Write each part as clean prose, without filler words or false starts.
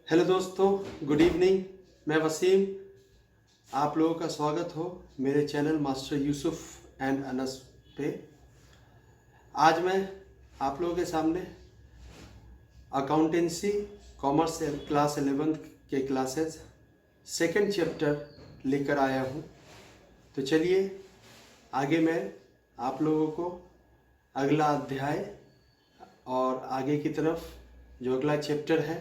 Hello दोस्तों, good evening. मैं वसीम, आप लोगों का स्वागत हो मेरे channel master Yusuf and Anas पे। आज मैं आप लोगों के सामने अकाउंटेंसी कॉमर्स क्लास 11 के क्लासेस सेकंड चैप्टर लेकर आया हूँ। तो चलिए आगे मैं आप लोगों को अगला अध्याय और आगे की तरफ जो अगला चैप्टर है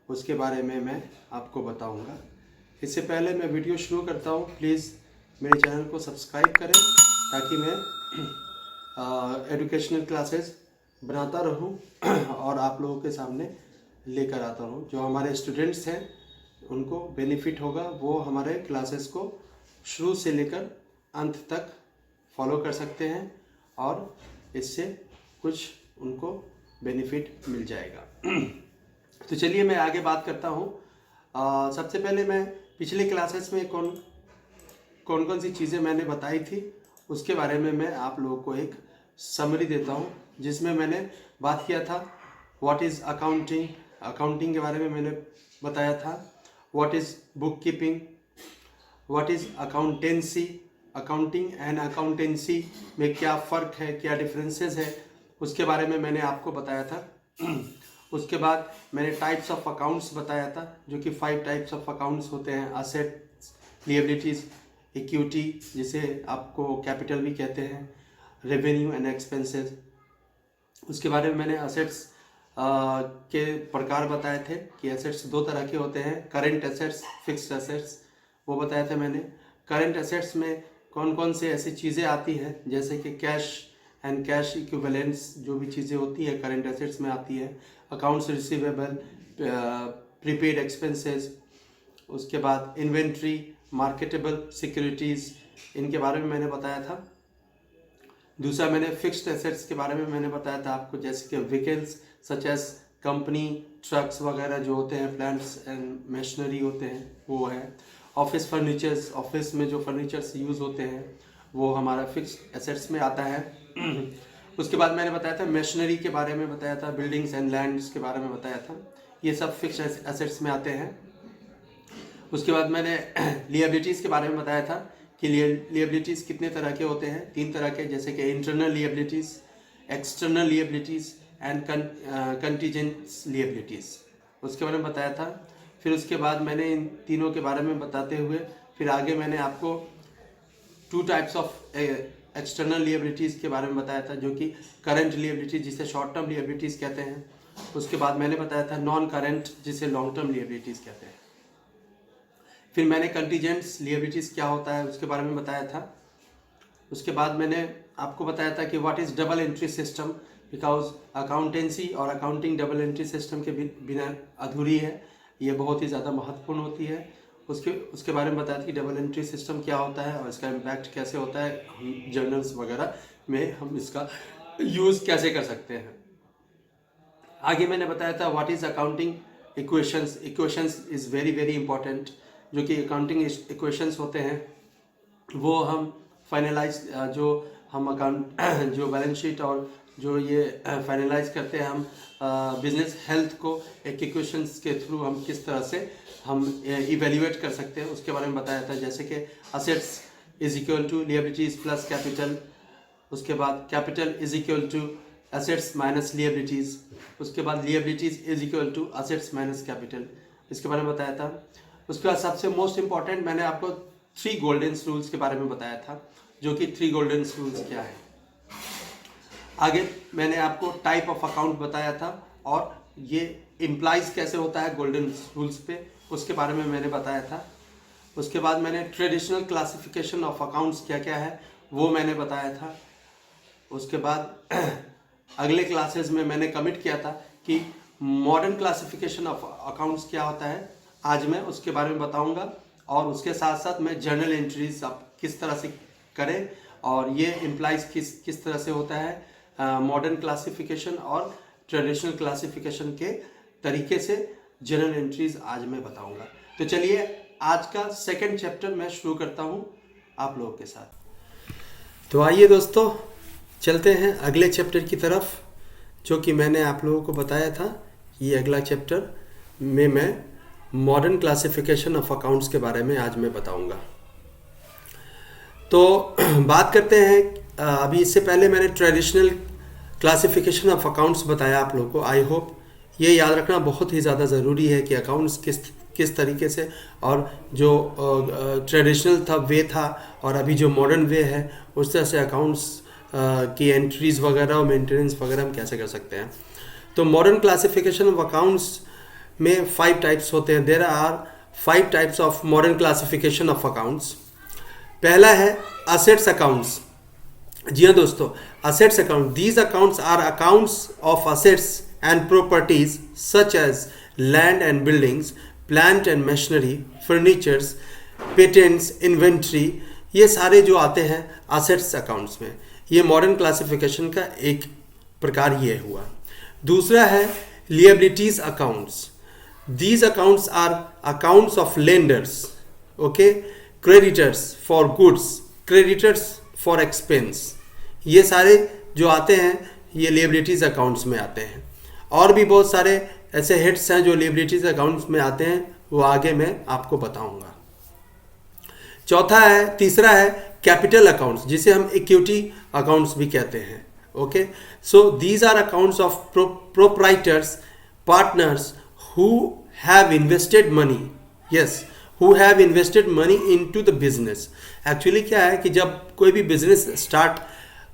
उसके बारे में मैं आपको बताऊंगा। इससे पहले मैं वीडियो शुरू करता हूं, प्लीज़ मेरे चैनल को सब्सक्राइब करें ताकि मैं एजुकेशनल क्लासेस बनाता रहूं और आप लोगों के सामने लेकर आता रहूं। जो हमारे स्टूडेंट्स हैं उनको बेनिफिट होगा, वो हमारे क्लासेस को शुरू से लेकर अंत तक फॉलो कर सकते हैं और इससे कुछ उनको बेनिफिट मिल जाएगा। तो चलिए मैं आगे बात करता हूँ। सबसे पहले मैं पिछले क्लासेस में कौन सी चीज़ें मैंने बताई थी उसके बारे में मैं आप लोगों को एक समरी देता हूँ, जिसमें मैंने बात किया था व्हाट इज़ अकाउंटिंग के बारे में मैंने बताया था, what is book keeping, what is accountancy, accounting and accountancy में क्या फ़र्क है, क्या डिफरेंसेस है, उसके बारे में मैंने आपको बताया था। उसके बाद मैंने टाइप्स ऑफ अकाउंट्स बताया था, जो कि 5 टाइप्स ऑफ अकाउंट्स होते हैं। असेट्स, लिएबिलिटीज़, इक्विटी जिसे आपको कैपिटल भी कहते हैं, रेवेन्यू एंड एक्सपेंसेस। उसके बारे में मैंने असेट्स के प्रकार बताए थे कि एसेट्स 2 तरह के होते हैं, करेंट एसेट्स, फिक्स्ड एसेट्स, वो बताया था मैंने। करेंट एसेट्स में कौन कौन से ऐसी चीज़ें आती हैं जैसे कि कैश एंड कैश इक्विवेलेंट्स, जो भी चीज़ें होती हैं करेंट एसेट्स में आती है। अकाउंट्स रिसीवेबल, प्रीपेड एक्सपेंसेस, उसके बाद इन्वेंट्री, मार्केटेबल सिक्योरिटीज़, इनके बारे में मैंने बताया था। दूसरा मैंने फिक्स्ड एसेट्स के बारे में मैंने बताया था आपको, जैसे कि vehicles such as company trucks वगैरह जो होते हैं, प्लांट्स एंड मशीनरी होते हैं, वो है। ऑफिस फर्नीचर्स, ऑफिस में जो फर्नीचर्स यूज़ होते हैं वो हमारा फिक्स्ड एसेट्स में आता है। उसके बाद मैंने बताया था मशीनरी के बारे में बताया था, बिल्डिंग्स एंड लैंड्स के बारे में बताया था, ये सब फिक्स्ड एसेट्स में आते हैं। उसके बाद मैंने लिएबिलिटीज़ के बारे में बताया था कि लिएबिलिटीज़ कितने तरह के होते हैं, 3 तरह के, जैसे कि internal liabilities, external liabilities and contingent liabilities, उसके बारे में बताया था। फिर उसके बाद मैंने इन तीनों के बारे में बताते हुए फिर आगे मैंने आपको 2 टाइप्स ऑफ एक्सटर्नल लिएबिलिटीज़ के बारे में बताया था, जो कि करंट लिएबिलिटीज़ जिसे शॉर्ट टर्म लिएबिलिटीज़ कहते हैं। उसके बाद मैंने बताया था नॉन करंट जिसे लॉन्ग टर्म लिएबिलिटीज़ कहते हैं। फिर मैंने कंटीजेंट्स लिएबिलिटीज़ क्या होता है उसके बारे में बताया था। उसके बाद मैंने आपको बताया था कि what is double entry system, because accountancy और अकाउंटिंग डबल एंट्री सिस्टम के बिना अधूरी है, ये बहुत ही ज़्यादा महत्वपूर्ण होती है। उसके बारे में बताया था कि डबल एंट्री सिस्टम क्या होता है और इसका इम्पैक्ट कैसे होता है, हम जर्नल्स वगैरह में हम इसका यूज़ कैसे कर सकते हैं। आगे मैंने बताया था what is accounting equations. Equations is very very important. जो कि अकाउंटिंग इक्वेशंस होते हैं वो हम फाइनलाइज, जो हम अकाउंट जो बैलेंस शीट और जो ये फाइनलाइज करते हैं हम बिजनेस हेल्थ को एक इक्वेशंस के थ्रू हम किस तरह से हम इवेल्युएट कर सकते हैं, उसके बारे में बताया था। जैसे कि assets is equal to liabilities plus capital, उसके बाद capital is equal to assets minus liabilities, उसके बाद liabilities is equal to assets minus capital, इसके बारे में बताया था। उसके बाद सबसे मोस्ट इम्पॉर्टेंट मैंने आपको 3 गोल्डन रूल्स के बारे में बताया था, जो कि 3 गोल्डन रूल्स क्या है। आगे मैंने आपको टाइप ऑफ अकाउंट बताया था और ये इम्प्लाइज कैसे होता है गोल्डन रूल्स पे, उसके बारे में मैंने बताया था। उसके बाद मैंने ट्रेडिशनल क्लासिफिकेशन ऑफ अकाउंट्स क्या क्या है वो मैंने बताया था। उसके बाद अगले क्लासेस में मैंने कमिट किया था कि मॉडर्न क्लासिफिकेशन ऑफ अकाउंट्स क्या होता है, आज मैं उसके बारे में बताऊंगा। और उसके साथ साथ मैं जर्नल एंट्रीज आप किस तरह से करें और ये इम्प्लाइज किस तरह से होता है मॉडर्न क्लासिफिकेशन और ट्रेडिशनल क्लासिफिकेशन के तरीके से जर्नल एंट्रीज आज मैं बताऊंगा। तो चलिए आज का सेकंड चैप्टर मैं शुरू करता हूं आप लोगों के साथ। तो आइए दोस्तों चलते हैं अगले चैप्टर की तरफ, जो कि मैंने आप लोगों को बताया था। ये अगला चैप्टर में मैं मॉडर्न क्लासिफिकेशन ऑफ अकाउंट्स के बारे में आज मैं बताऊंगा। तो बात करते हैं, अभी इससे पहले मैंने ट्रेडिशनल क्लासिफिकेशन ऑफ अकाउंट्स बताया आप लोगों को। आई होप ये याद रखना बहुत ही ज़्यादा ज़रूरी है कि अकाउंट्स किस तरीके से, और जो ट्रेडिशनल था वे था और अभी जो मॉडर्न वे है उस तरह से अकाउंट्स की एंट्रीज़ वगैरह और मेंटेनेंस वगैरह हम कैसे कर सकते हैं। तो मॉडर्न क्लासिफिकेशन ऑफ अकाउंट्स में 5 टाइप्स होते हैं। There are 5 types of modern classification of accounts. पहला है असेट्स अकाउंट्स। जी हाँ दोस्तों, assets account, these accounts are accounts of assets and properties such as land and buildings, plant and machinery, furnitures, patents, inventory, ये सारे जो आते हैं असेट्स अकाउंट्स में। ये मॉडर्न क्लासिफिकेशन का एक प्रकार ये हुआ। दूसरा है लिएबिलिटीज accounts. These accounts are accounts of lenders, okay, creditors for goods, creditors for expense. ये सारे जो आते हैं ये liabilities accounts में आते हैं। और भी बहुत सारे ऐसे हेड्स हैं जो liabilities accounts में आते हैं, वो आगे मैं आपको बताऊंगा। तीसरा है कैपिटल अकाउंट्स, जिसे हम इक्विटी अकाउंट्स भी कहते हैं। Okay, so these are accounts of proprietors, partners who have invested money, yes, who have invested money into the business. Actually क्या है कि जब कोई भी बिजनेस स्टार्ट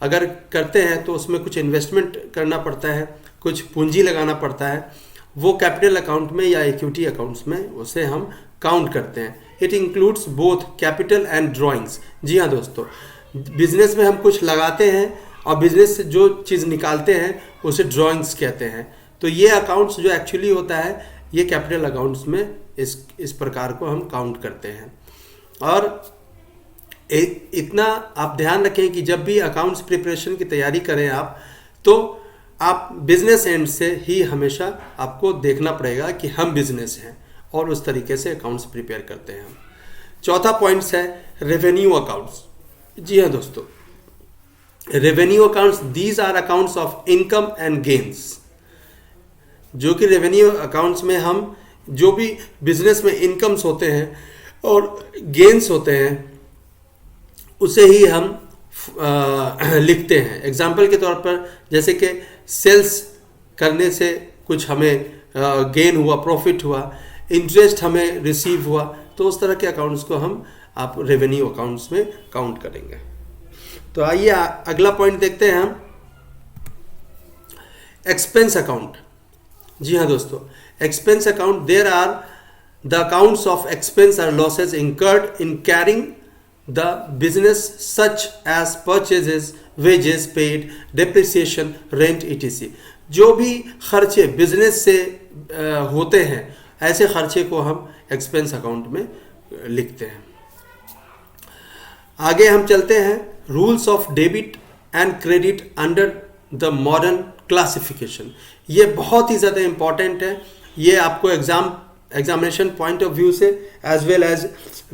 अगर करते हैं तो उसमें कुछ इन्वेस्टमेंट करना पड़ता है, कुछ पूंजी लगाना पड़ता है। वो कैपिटल अकाउंट में या इक्विटी अकाउंट्स में उसे हम काउंट करते हैं। It includes both capital and drawings. जी हाँ दोस्तों, बिजनेस में हम कुछ लगाते हैं और बिजनेस से जो चीज़ निकालते हैं उसे ड्राइंग्स कहते हैं। तो ये अकाउंट्स जो एक्चुअली होता है ये कैपिटल अकाउंट्स में इस प्रकार को हम काउंट करते हैं। और इतना आप ध्यान रखें कि जब भी अकाउंट्स प्रिपरेशन की तैयारी करें आप, तो आप बिजनेस एंड से ही हमेशा आपको देखना पड़ेगा कि हम बिजनेस हैं और उस तरीके से अकाउंट्स प्रिपेयर करते हैं हम। चौथा पॉइंट्स है रेवेन्यू अकाउंट्स। जी हाँ दोस्तों, revenue accounts, these are accounts of income and gains. जो कि रेवेन्यू अकाउंट्स में हम जो भी बिजनेस में इनकम्स होते हैं और गेन्स होते हैं उसे ही हम लिखते हैं। एग्जाम्पल के तौर पर जैसे कि सेल्स करने से कुछ हमें गेन हुआ, प्रॉफिट हुआ, इंटरेस्ट हमें रिसीव हुआ, तो उस तरह के अकाउंट्स को हम आप रेवेन्यू अकाउंट्स में काउंट करेंगे। तो आइए अगला पॉइंट देखते हैं हम, एक्सपेंस अकाउंट। जी हाँ दोस्तों, expense account, there are the accounts of expense are losses incurred in carrying the business such as purchases, wages paid, depreciation, rent etc। जो भी खर्चे बिजनेस से होते हैं ऐसे खर्चे को हम एक्सपेंस अकाउंट में लिखते हैं। आगे हम चलते हैं, rules of debit and credit under the modern classification. ये बहुत ही ज़्यादा इम्पॉर्टेंट है। ये आपको एग्जामिनेशन पॉइंट ऑफ व्यू से as well as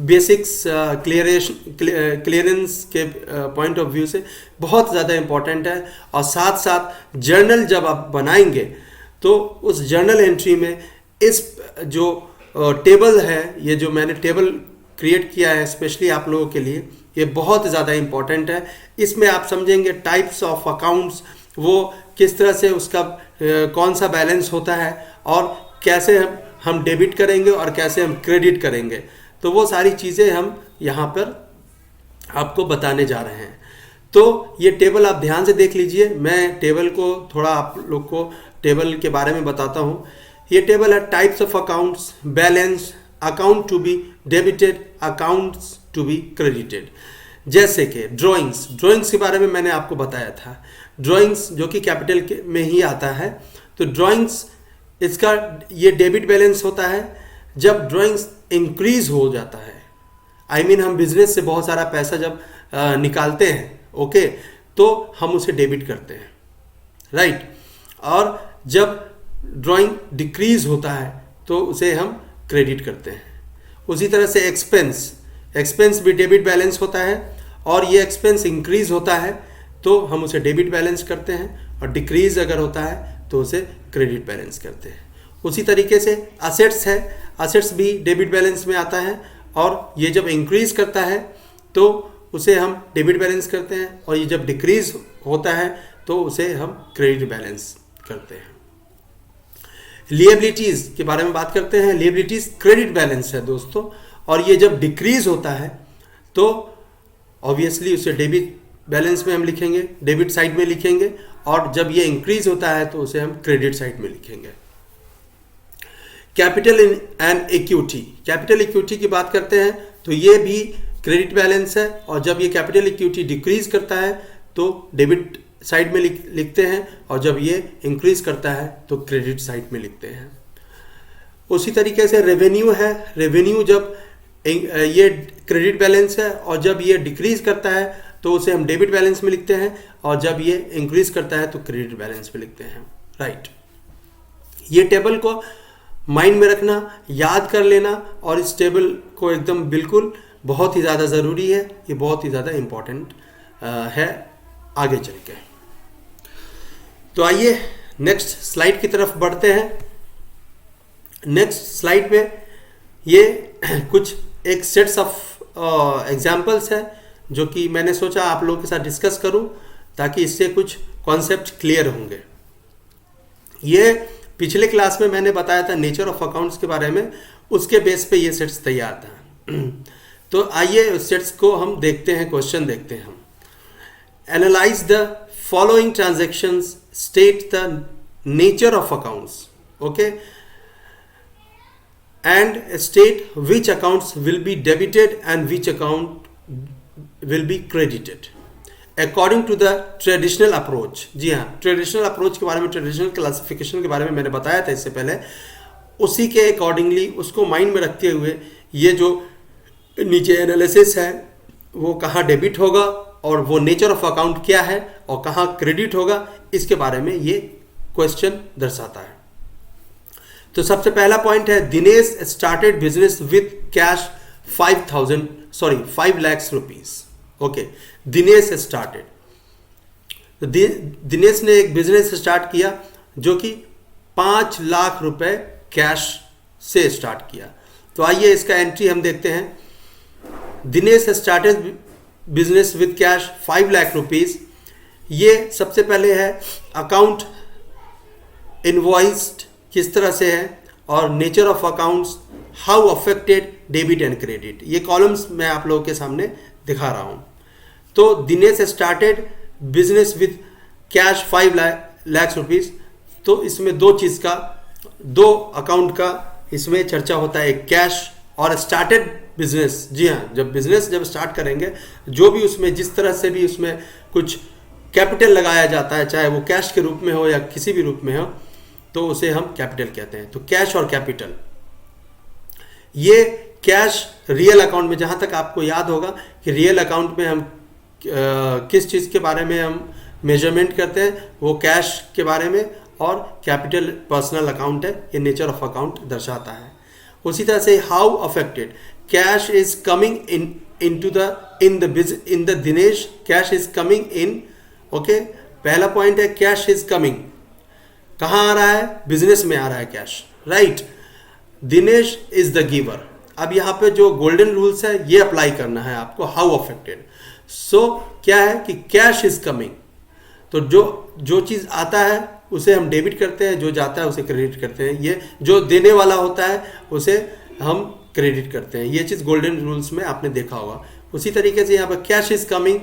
basics clearance के पॉइंट ऑफ व्यू से बहुत ज़्यादा इम्पॉर्टेंट है। और साथ साथ जर्नल जब आप बनाएंगे तो उस जर्नल एंट्री में इस जो टेबल है, ये जो मैंने टेबल क्रिएट किया है स्पेशली आप लोगों के लिए, ये बहुत ज़्यादा इम्पॉर्टेंट है। इसमें आप समझेंगे टाइप्स ऑफ अकाउंट्स, वो किस तरह से उसका कौन सा बैलेंस होता है और कैसे हम डेबिट करेंगे और कैसे हम क्रेडिट करेंगे। तो वो सारी चीज़ें हम यहाँ पर आपको बताने जा रहे हैं। तो ये टेबल आप ध्यान से देख लीजिए। मैं टेबल को थोड़ा आप लोग को टेबल के बारे में बताता हूँ। ये टेबल है types of accounts, balance, account to be debited, accounts to be credited. जैसे कि ड्राइंग्स के बारे में मैंने आपको बताया था। ड्राइंग्स जो कि कैपिटल में ही आता है। तो ड्राइंग्स, इसका ये डेबिट बैलेंस होता है जब ड्राइंग्स इंक्रीज हो जाता है। आई मीन हम बिजनेस से बहुत सारा पैसा जब निकालते हैं, ओके, तो हम उसे डेबिट करते हैं, राइट। और जब ड्राइंग डिक्रीज होता है तो उसे हम क्रेडिट करते हैं। उसी तरह से एक्सपेंस भी डेबिट बैलेंस होता है और ये एक्सपेंस इंक्रीज होता है तो हम उसे डेबिट बैलेंस करते हैं, और डिक्रीज अगर होता है तो उसे क्रेडिट बैलेंस करते हैं। उसी तरीके से असेट्स है। असेट्स भी डेबिट बैलेंस में आता है, और ये जब इंक्रीज करता है तो उसे हम डेबिट बैलेंस करते हैं, और ये जब डिक्रीज होता है तो उसे हम क्रेडिट बैलेंस करते हैं। लिएबिलिटीज के बारे में बात करते हैं। लिएबिलिटीज क्रेडिट बैलेंस है दोस्तों, और ये जब डिक्रीज होता है तो ऑब्वियसली उसे डेबिट बैलेंस में हम लिखेंगे, डेबिट साइड में लिखेंगे, और जब ये इंक्रीज होता है तो उसे हम क्रेडिट साइड में लिखेंगे। Capital and equity, capital equity की बात करते हैं तो ये भी क्रेडिट बैलेंस है, और जब ये कैपिटल इक्विटी डिक्रीज करता है तो डेबिट साइड में लिखते हैं, और जब ये इंक्रीज करता है तो क्रेडिट साइड में लिखते हैं। उसी तरीके से रेवेन्यू है। रेवेन्यू जब ये क्रेडिट बैलेंस है, और जब ये डिक्रीज करता है तो उसे हम डेबिट बैलेंस में लिखते हैं, और जब ये इंक्रीज करता है तो क्रेडिट बैलेंस में लिखते हैं। राइट, ये टेबल को माइंड में रखना, याद कर लेना, और इस टेबल को एकदम बिल्कुल बहुत ही ज़्यादा ज़रूरी है, ये बहुत ही ज़्यादा इम्पॉर्टेंट है आगे चल के। तो आइए नेक्स्ट स्लाइड की तरफ बढ़ते हैं। नेक्स्ट स्लाइड पे ये कुछ एक सेट्स ऑफ एग्जाम्पल्स है जो कि मैंने सोचा आप लोगों के साथ डिस्कस करूं, ताकि इससे कुछ कॉन्सेप्ट क्लियर होंगे। ये पिछले क्लास में मैंने बताया था नेचर ऑफ अकाउंट्स के बारे में, उसके बेस पे ये सेट्स तैयार था। तो आइए उस सेट्स को हम देखते हैं, क्वेश्चन देखते हैं हम। Analyse the following transactions, state the nature of accounts, okay, and state which accounts will be debited and which account will be credited according to the traditional approach। जी हाँ, ट्रेडिशनल अप्रोच के बारे में, traditional classification के बारे में मैंने बताया था इससे पहले। उसी के अकॉर्डिंगली उसको माइंड में रखते हुए ये जो नीचे एनालिसिस है वो कहाँ डेबिट होगा और वो नेचर ऑफ अकाउंट क्या है और कहाँ क्रेडिट होगा, इसके बारे में ये क्वेश्चन दर्शाता है। तो सबसे पहला पॉइंट है, Dinesh started business with cash 5 lakhs rupees. Okay, Dinesh started, तो दिनेश ने एक बिजनेस स्टार्ट किया जो कि 5 लाख रुपए कैश से स्टार्ट किया। तो आइए इसका एंट्री हम देखते हैं। Dinesh started business with cash 5 lakh rupees. ये सबसे पहले है अकाउंट इनवॉइस्ड किस तरह से है, और nature of accounts, how affected debit and credit. ये कॉलम्स मैं आप लोगों के सामने दिखा रहा हूं। तो Dinesh started business with cash 5 lakhs rupees. तो इसमें दो चीज़ का, दो अकाउंट का इसमें चर्चा होता है, एक कैश और स्टार्टेड बिजनेस। जी हाँ, जब बिजनेस जब स्टार्ट करेंगे, जो भी उसमें जिस तरह से भी उसमें कुछ कैपिटल लगाया जाता है, चाहे वो कैश के रूप में हो या किसी भी रूप में हो, तो उसे हम कैपिटल कहते हैं। तो कैश और कैपिटल, ये कैश रियल अकाउंट में, जहां तक आपको याद होगा कि रियल अकाउंट में हम किस चीज़ के बारे में हम मेजरमेंट करते हैं, वो कैश के बारे में, और कैपिटल पर्सनल अकाउंट है, ये नेचर ऑफ अकाउंट दर्शाता है। उसी तरह से how affected, cash is coming in the Dinesh, cash is coming in. Okay, पहला पॉइंट है कैश इज कमिंग, कहाँ आ रहा है, बिजनेस में आ रहा है cash. Right, Dinesh is the giver. अब यहाँ पे जो गोल्डन रूल्स है ये अप्लाई करना है आपको, हाउ अफेक्टेड। सो क्या है कि कैश इज कमिंग, तो जो चीज़ आता है उसे हम डेबिट करते हैं, जो जाता है उसे क्रेडिट करते हैं। ये जो देने वाला होता है उसे हम क्रेडिट करते हैं। ये चीज़ गोल्डन रूल्स में आपने देखा होगा। उसी तरीके से यहाँ पर कैश इज कमिंग,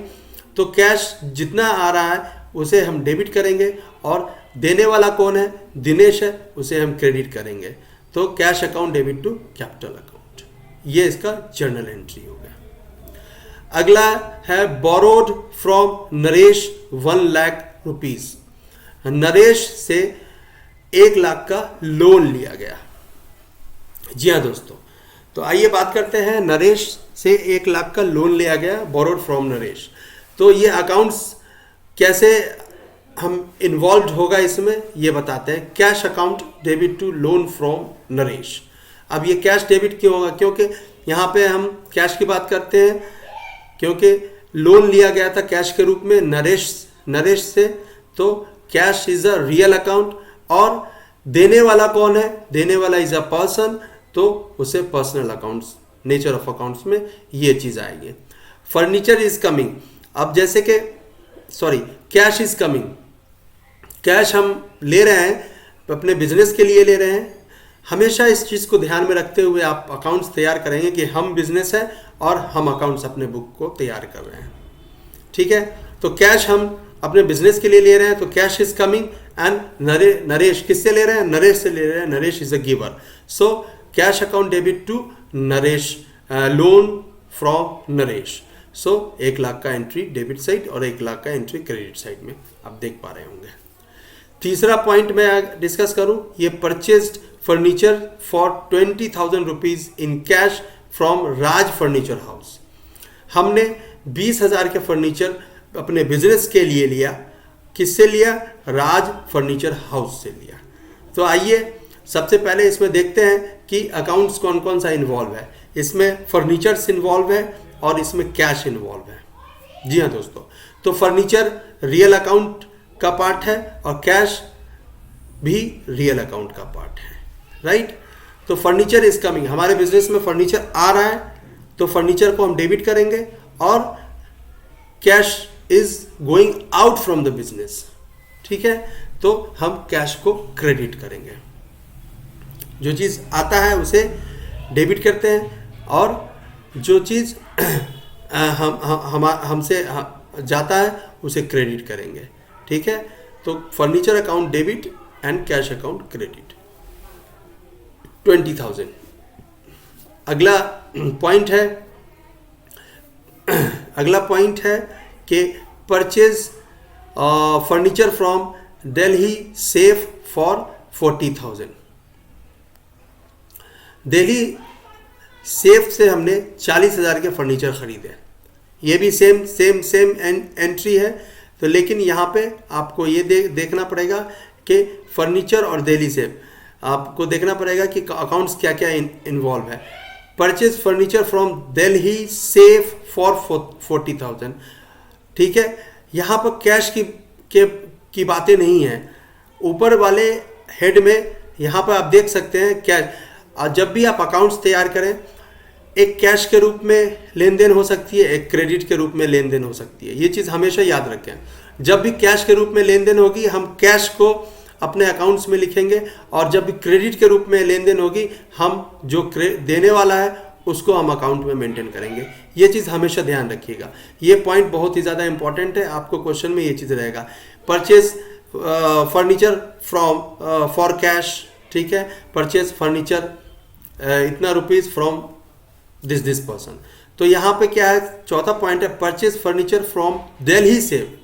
तो कैश जितना आ रहा है उसे हम डेबिट करेंगे, और देने वाला कौन है, दिनेश है, उसे हम क्रेडिट करेंगे। तो cash account debit to capital account, ये इसका जर्नल एंट्री हो गया। अगला है borrowed from Naresh 1 lakh rupees. Naresh से 1 लाख का लोन लिया गया। जी हाँ दोस्तों, तो आइए बात करते हैं, नरेश से 1 लाख का लोन लिया गया, बोरोड फ्रॉम नरेश। तो ये अकाउंट्स कैसे हम इन्वॉल्व होगा इसमें, ये बताते हैं। Cash account debit to loan from Naresh. अब ये कैश डेबिट क्यों होगा, क्योंकि यहाँ पे हम कैश की बात करते हैं, क्योंकि लोन लिया गया था कैश के रूप में नरेश से। तो cash is a real account, और देने वाला कौन है, देने वाला इज अ पर्सन, तो उसे personal accounts, nature of accounts में ये चीज़ आएगी। फर्नीचर इज कमिंग, अब जैसे कि कैश इज कमिंग, कैश हम ले रहे हैं अपने बिजनेस के लिए ले रहे हैं। हमेशा इस चीज़ को ध्यान में रखते हुए आप अकाउंट्स तैयार करेंगे कि हम बिजनेस है और हम अकाउंट्स अपने बुक को तैयार कर रहे हैं, ठीक है। तो कैश हम अपने बिजनेस के लिए ले रहे हैं, तो cash is coming and Naresh किससे ले रहे हैं? नरेश से ले रहे हैं। Naresh is a giver, so cash account debit to Naresh, loan from Naresh. So 1 lakh का एंट्री डेबिट साइड और 1 लाख का एंट्री क्रेडिट साइड में आप देख पा रहे होंगे। तीसरा पॉइंट मैं डिस्कस करूं, ये purchased furniture for 20,000 rupees in cash from Raj furniture house. हमने 20,000 के फर्नीचर अपने बिजनेस के लिए लिया। किससे लिया? राज फर्नीचर हाउस से लिया। तो आइए सबसे पहले इसमें देखते हैं कि अकाउंट्स कौन कौन सा इन्वॉल्व है। इसमें फर्नीचर्स इन्वॉल्व है और इसमें कैश इन्वॉल्व है। जी हाँ दोस्तों, तो फर्नीचर रियल अकाउंट का पार्ट है और कैश भी रियल अकाउंट का पार्ट है, राइट। तो फर्नीचर इज कमिंग, हमारे बिजनेस में फर्नीचर आ रहा है तो फर्नीचर को हम डेबिट करेंगे और cash is going out from the business, ठीक है। तो हम कैश को क्रेडिट करेंगे, जो चीज़ आता है उसे डेबिट करते हैं और जो चीज़ हमसे जाता है उसे क्रेडिट करेंगे, ठीक है। तो furniture account debit and cash account credit 20,000। अगला पॉइंट है कि purchase furniture from Delhi safe for 40,000। Delhi safe से हमने 40,000 के फर्नीचर खरीदे। ये भी सेम एंट्री है। तो लेकिन यहाँ पे आपको ये देखना पड़ेगा कि फर्नीचर और दिल्ली सेफ आपको देखना पड़ेगा कि अकाउंट्स क्या क्या इन्वॉल्व है। Purchase furniture from Delhi safe for 40,000, ठीक है। यहाँ पर कैश की बातें नहीं है। ऊपर वाले हेड में यहाँ पर आप देख सकते हैं कैश। जब भी आप अकाउंट्स तैयार करें, एक कैश के रूप में लेन देन हो सकती है, एक क्रेडिट के रूप में लेन देन हो सकती है। ये चीज़ हमेशा याद रखें। जब भी कैश के रूप में लेन देन होगी हम कैश को अपने अकाउंट्स में लिखेंगे और जब भी क्रेडिट के रूप में लेन देन होगी हम जो देने वाला है उसको हम अकाउंट में मेंटेन करेंगे। ये चीज़ हमेशा ध्यान रखिएगा। ये पॉइंट बहुत ही ज़्यादा इंपॉर्टेंट है, आपको क्वेश्चन में ये चीज़ रहेगा। Purchase furniture from for cash, ठीक है। परचेज फर्नीचर इतना रुपीज़ फ्रॉम दिस पर्सन। तो यहाँ पे क्या है, चौथा पॉइंट है purchase furniture from Delhi safe.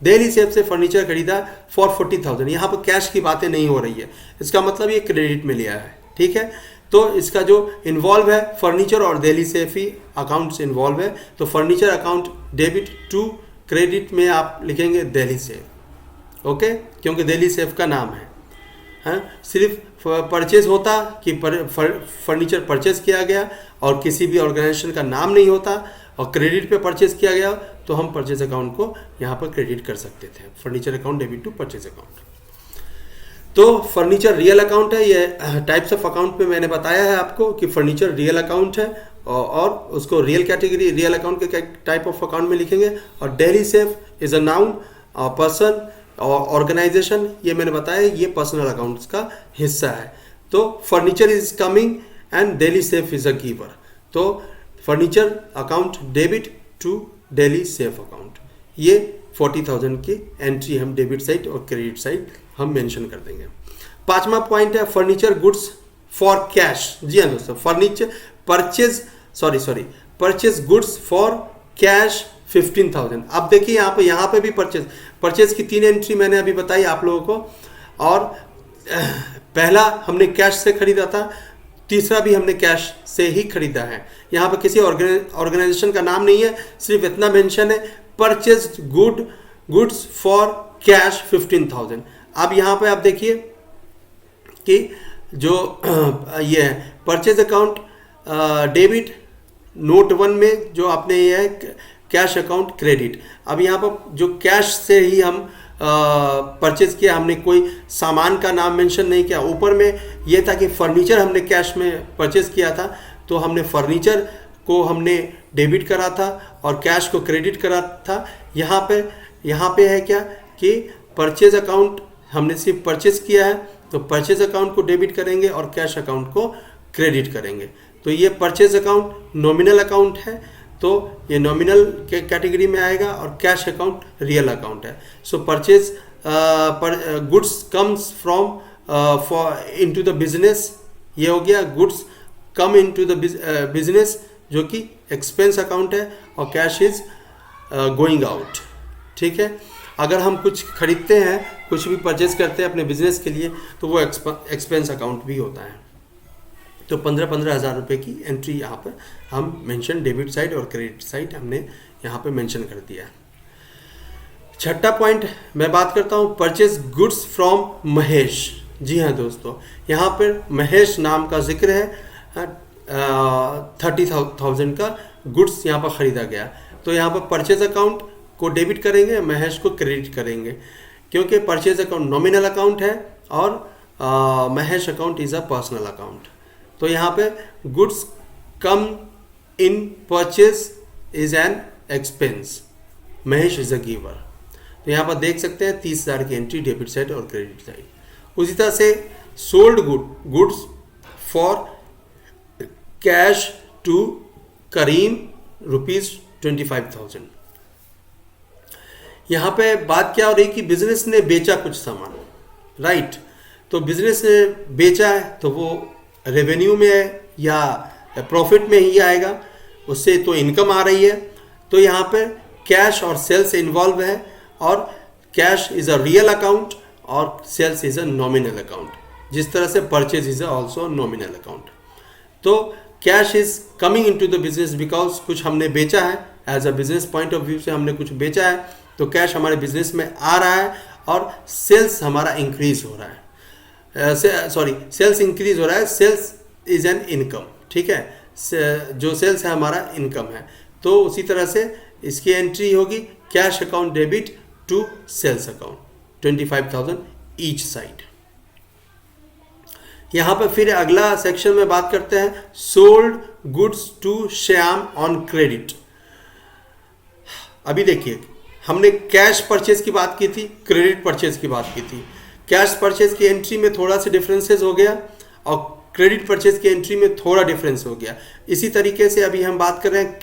Delhi safe से फर्नीचर खरीदा फॉर 40,000। यहाँ पर कैश की बातें नहीं हो रही है, इसका मतलब ये क्रेडिट में लिया है, ठीक है। तो इसका जो इन्वॉल्व है फर्नीचर और दिल्ली सेफ ही अकाउंट्स इन्वॉल्व है। तो furniture account debit to credit में आप लिखेंगे दिल्ली सेफ, ओके, क्योंकि दिल्ली सेफ का नाम है। सिर्फ परचेज होता कि फर्नीचर परचेज किया गया और किसी भी ऑर्गेनाइजेशन का नाम नहीं होता और क्रेडिट पे परचेज किया गया तो हम परचेज अकाउंट को यहाँ पर क्रेडिट कर सकते थे। Furniture account debit to purchase account. तो फर्नीचर रियल अकाउंट है। ये टाइप्स ऑफ अकाउंट पे मैंने बताया है आपको कि फर्नीचर रियल अकाउंट है और उसको रियल कैटेगरी रियल अकाउंट के टाइप ऑफ अकाउंट में लिखेंगे। और Delhi safe is a noun, person और ऑर्गेनाइजेशन, ये मैंने बताया ये पर्सनल अकाउंट्स का हिस्सा है। तो furniture is coming and Delhi safe is a giver. तो furniture account debit to Delhi safe account, ये 40,000 की एंट्री हम डेबिट साइड और क्रेडिट साइड हम मेंशन कर देंगे। पांचवा पॉइंट है फर्नीचर गुड्स फॉर कैश। जी हाँ दोस्तों, furniture purchase goods for cash 15,000। अब देखिए यहाँ पे भी परचेज की 3 एंट्री मैंने अभी बताई आप लोगों को। और पहला हमने कैश से खरीदा था, तीसरा भी हमने कैश से ही खरीदा है। यहाँ पर किसी ऑर्गेनाइजेशन का नाम नहीं है, सिर्फ इतना मेंशन है परचेज गुड्स फॉर कैश 15,000। अब यहाँ पे आप देखिए कि जो ये है परचेज अकाउंट डेबिट, नोट 1 में जो आपने ये है कैश अकाउंट क्रेडिट। अब यहाँ पर जो कैश से ही हम परचेज किया, हमने कोई सामान का नाम मेंशन नहीं किया। ऊपर में ये था कि फर्नीचर हमने कैश में परचेज किया था, तो हमने फर्नीचर को हमने डेबिट करा था और कैश को क्रेडिट करा था। यहाँ पे है क्या कि परचेज अकाउंट हमने सिर्फ परचेज किया है, तो परचेज अकाउंट को डेबिट करेंगे और कैश अकाउंट को क्रेडिट करेंगे। तो ये परचेज अकाउंट नॉमिनल अकाउंट है, तो ये नॉमिनल के कैटेगरी में आएगा, और कैश अकाउंट रियल अकाउंट है। So purchase goods comes from into the business, ये हो गया goods come into the business, जो कि एक्सपेंस अकाउंट है, और कैश इज गोइंग आउट। ठीक है, अगर हम कुछ खरीदते हैं, कुछ भी परचेज करते हैं अपने बिजनेस के लिए, तो वो एक्सपेंस अकाउंट भी होता है। तो 15-15 हज़ार रुपये की एंट्री यहाँ पर हम मेंशन डेबिट साइड और क्रेडिट साइड हमने यहाँ पे मेंशन कर दिया। छठा पॉइंट मैं बात करता हूँ, परचेज गुड्स फ्रॉम महेश। जी हाँ दोस्तों, यहाँ पर महेश नाम का जिक्र है। 30,000 का गुड्स यहाँ पर ख़रीदा गया, तो यहाँ पर परचेज अकाउंट को डेबिट करेंगे, महेश को क्रेडिट करेंगे, क्योंकि परचेज अकाउंट नॉमिनल अकाउंट है और Mahesh account is a personal account. तो यहाँ पे goods come in purchase is an expense, Mahesh is a giver. तो यहाँ पर देख सकते हैं 30,000 की एंट्री डेबिट साइड और क्रेडिट साइड। उसी तरह से sold goods for cash to Karim ₹25,000। यहाँ पे बात क्या हो रही कि बिजनेस ने बेचा कुछ सामान, राइट। तो बिजनेस ने बेचा है तो वो रेवेन्यू में है या प्रॉफिट में ही आएगा, उससे तो इनकम आ रही है। तो यहाँ पे कैश और सेल्स इन्वॉल्व है, और cash is a real account और sales is a nominal account, जिस तरह से purchase is also nominal account. तो cash is coming into the business because कुछ हमने बेचा है, as a business point of view से हमने कुछ बेचा है, तो कैश हमारे बिजनेस में आ रहा है और सेल्स हमारा इंक्रीज हो रहा है। सेल्स इंक्रीज हो रहा है, सेल्स इज एन इनकम। ठीक है, जो सेल्स है हमारा इनकम है। तो उसी तरह से इसकी एंट्री होगी cash account debit to sales account 25,000 each side. यहाँ पर फिर अगला सेक्शन में बात करते हैं sold goods to Shyam on credit. अभी देखिए, हमने कैश परचेज की बात की थी, क्रेडिट परचेज की बात की थी। कैश परचेज की एंट्री में थोड़ा सा डिफरेंसेस हो गया और क्रेडिट परचेज की एंट्री में थोड़ा डिफरेंस हो गया। इसी तरीके से अभी हम बात कर रहे हैं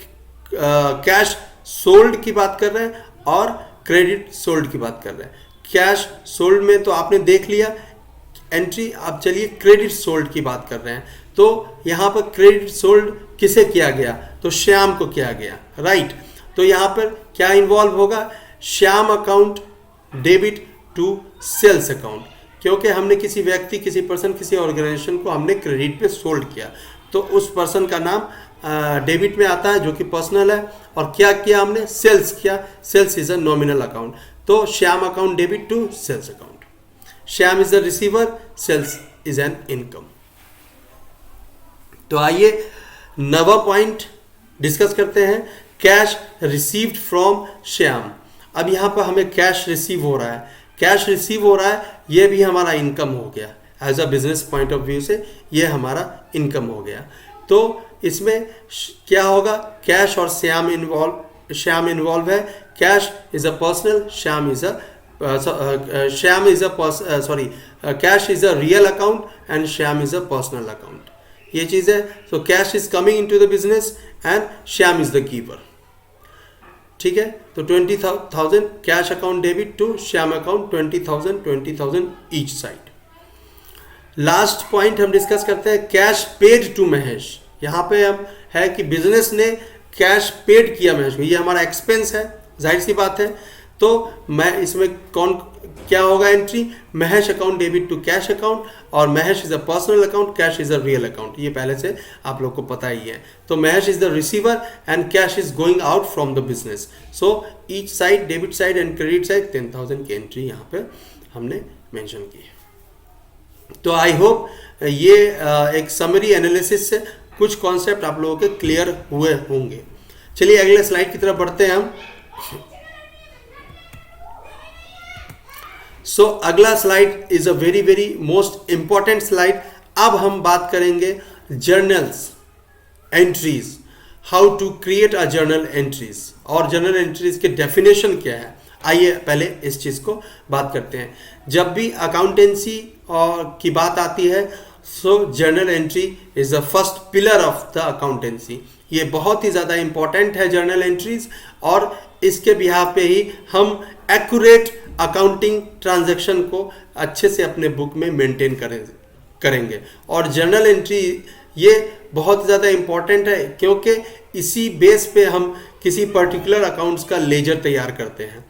कैश सोल्ड की बात कर रहे हैं और क्रेडिट सोल्ड की बात कर रहे हैं। कैश सोल्ड में तो आपने देख लिया एंट्री, अब चलिए क्रेडिट सोल्ड की बात कर रहे हैं। तो यहाँ पर क्रेडिट सोल्ड किसे किया गया, तो श्याम को किया गया, राइट। तो यहाँ पर क्या इन्वॉल्व होगा, Shyam account debit to sales account, क्योंकि हमने किसी व्यक्ति, किसी पर्सन, किसी ऑर्गेनाइजेशन को हमने क्रेडिट पे सोल्ड किया, तो उस पर्सन का नाम डेबिट में आता है जो कि पर्सनल है। और क्या किया हमने, सेल्स किया, sales is a nominal account. तो Shyam account debit to sales account, Shyam is the receiver, sales is an income. तो आइए नवा पॉइंट डिस्कस करते हैं, कैश रिसीव्ड फ्रॉम श्याम। अब यहाँ पर हमें कैश रिसीव हो रहा है, कैश रिसीव हो रहा है, ये भी हमारा इनकम हो गया। As a business point of view से ये हमारा इनकम हो गया। तो इसमें क्या होगा, कैश और श्याम इन्वॉल्व है। Cash is a personal, cash is a real account and Shyam is a personal account, ये चीज़ है। तो cash is coming into the business and Shyam is the giver. ठीक है, तो 20,000 cash account debit to Shyam account 20,000 each side. Last point हम discuss करते हैं कैश पेड टू महेश। यहाँ पे हम है कि बिजनेस ने कैश पेड किया महेश को, ये हमारा एक्सपेंस है, जाहिर सी बात है। तो मैं इसमें क्या होगा entry, Mahesh account debit to cash account, और Mahesh is a personal account, cash is a real account, ये पहले से आप लोग को पता ही है। तो Mahesh is the receiver and cash is going out from the business. So each side, debit side and credit side 10,000 की एंट्री यहाँ पे हमने मेंशन की है। तो आई होप ये एक समरी एनालिसिस से कुछ कॉन्सेप्ट आप लोगों के क्लियर हुए होंगे। चलिए अगले स्लाइड की तरफ बढ़ते हैं हम। सो अगला slide is a very very most important slide. अब हम बात करेंगे journals entries, how to create a journal entries, और जर्नल एंट्रीज के डेफिनेशन क्या है। आइए पहले इस चीज को बात करते हैं। जब भी अकाउंटेंसी की बात आती है, so journal entry is the first pillar of the accountancy. ये बहुत ही ज़्यादा इंपॉर्टेंट है जर्नल एंट्रीज, और इसके बिहाफ पे ही हम एक्यूरेट अकाउंटिंग ट्रांजैक्शन को अच्छे से अपने बुक में मेंटेन करेंगे। और जर्नल एंट्री ये बहुत ज़्यादा इंपॉर्टेंट है, क्योंकि इसी बेस पे हम किसी पर्टिकुलर अकाउंट्स का लेजर तैयार करते हैं,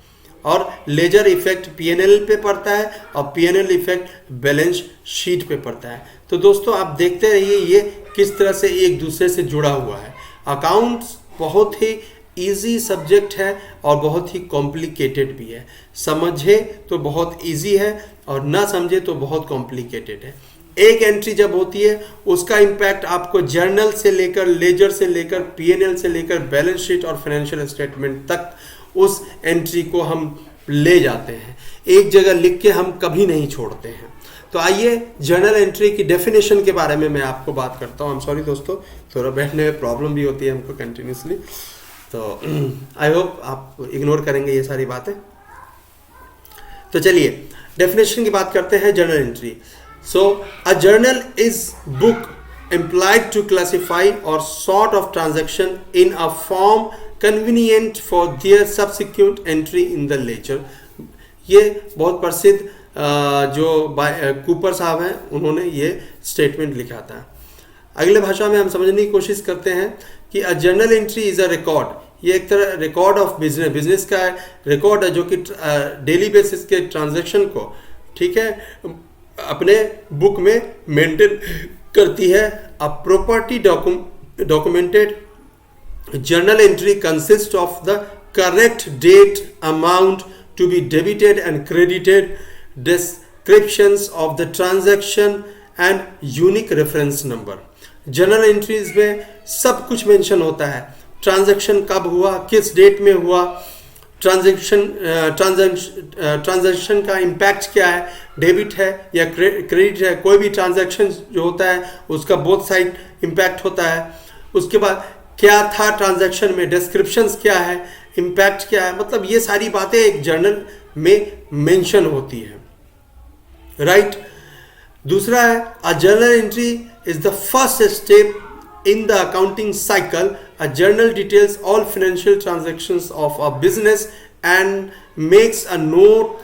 और लेजर इफेक्ट पीएनएल पे पड़ता है और पीएनएल इफेक्ट बैलेंस शीट पे पड़ता है। तो दोस्तों आप देखते रहिए ये किस तरह से एक दूसरे से जुड़ा हुआ है। अकाउंट्स बहुत ही इजी सब्जेक्ट है और बहुत ही कॉम्प्लिकेटेड भी है। समझे तो बहुत इजी है और ना समझे तो बहुत कॉम्प्लिकेटेड है। एक एंट्री जब होती है उसका इम्पैक्ट आपको जर्नल से लेकर, लेजर से लेकर, पीएनएल से लेकर बैलेंस शीट और फाइनेंशियल स्टेटमेंट तक उस एंट्री को हम ले जाते हैं। एक जगह लिख के हम कभी नहीं छोड़ते हैं। तो आइए जर्नल एंट्री की डेफिनेशन के बारे में मैं आपको बात करता हूँ। सॉरी दोस्तों, थोड़ा बैठने में प्रॉब्लम भी होती है हमको कंटिन्यूसली, तो आई होप आप इग्नोर करेंगे ये सारी बातें। तो चलिए डेफिनेशन की बात करते हैं journal entry. So a journal is book employed to classify or sort of transaction in a form convenient for their subsequent entry in the ledger। ये बहुत प्रसिद्ध जो कूपर साहब हैं उन्होंने ये स्टेटमेंट लिखा था। अगले भाषा में हम समझने की कोशिश करते हैं कि a journal entry is a record. ये एक तरह रिकॉर्ड ऑफ बिजनेस का रिकॉर्ड है, जो कि डेली बेसिस के ट्रांजैक्शन को, ठीक है, अपने बुक में मेंटेन करती है। A properly documented journal entry consist of the correct date, amount to be debited and credited, descriptions of the transaction and unique reference number. Journal entries में सब कुछ मेंशन होता है। ट्रांजैक्शन कब हुआ, किस डेट में हुआ, ट्रांजैक्शन का इम्पैक्ट क्या है, डेबिट है या क्रेडिट है। कोई भी ट्रांजैक्शन जो होता है उसका बोथ साइड इम्पैक्ट होता है। उसके बाद क्या था ट्रांजैक्शन में, डिस्क्रिप्शंस क्या है, इम्पैक्ट क्या है, मतलब ये सारी बातें एक जर्नल में मेंशन होती है, राइट। दूसरा है a journal entry is the first step in the accounting cycle. A journal details all financial transactions of a business and makes a note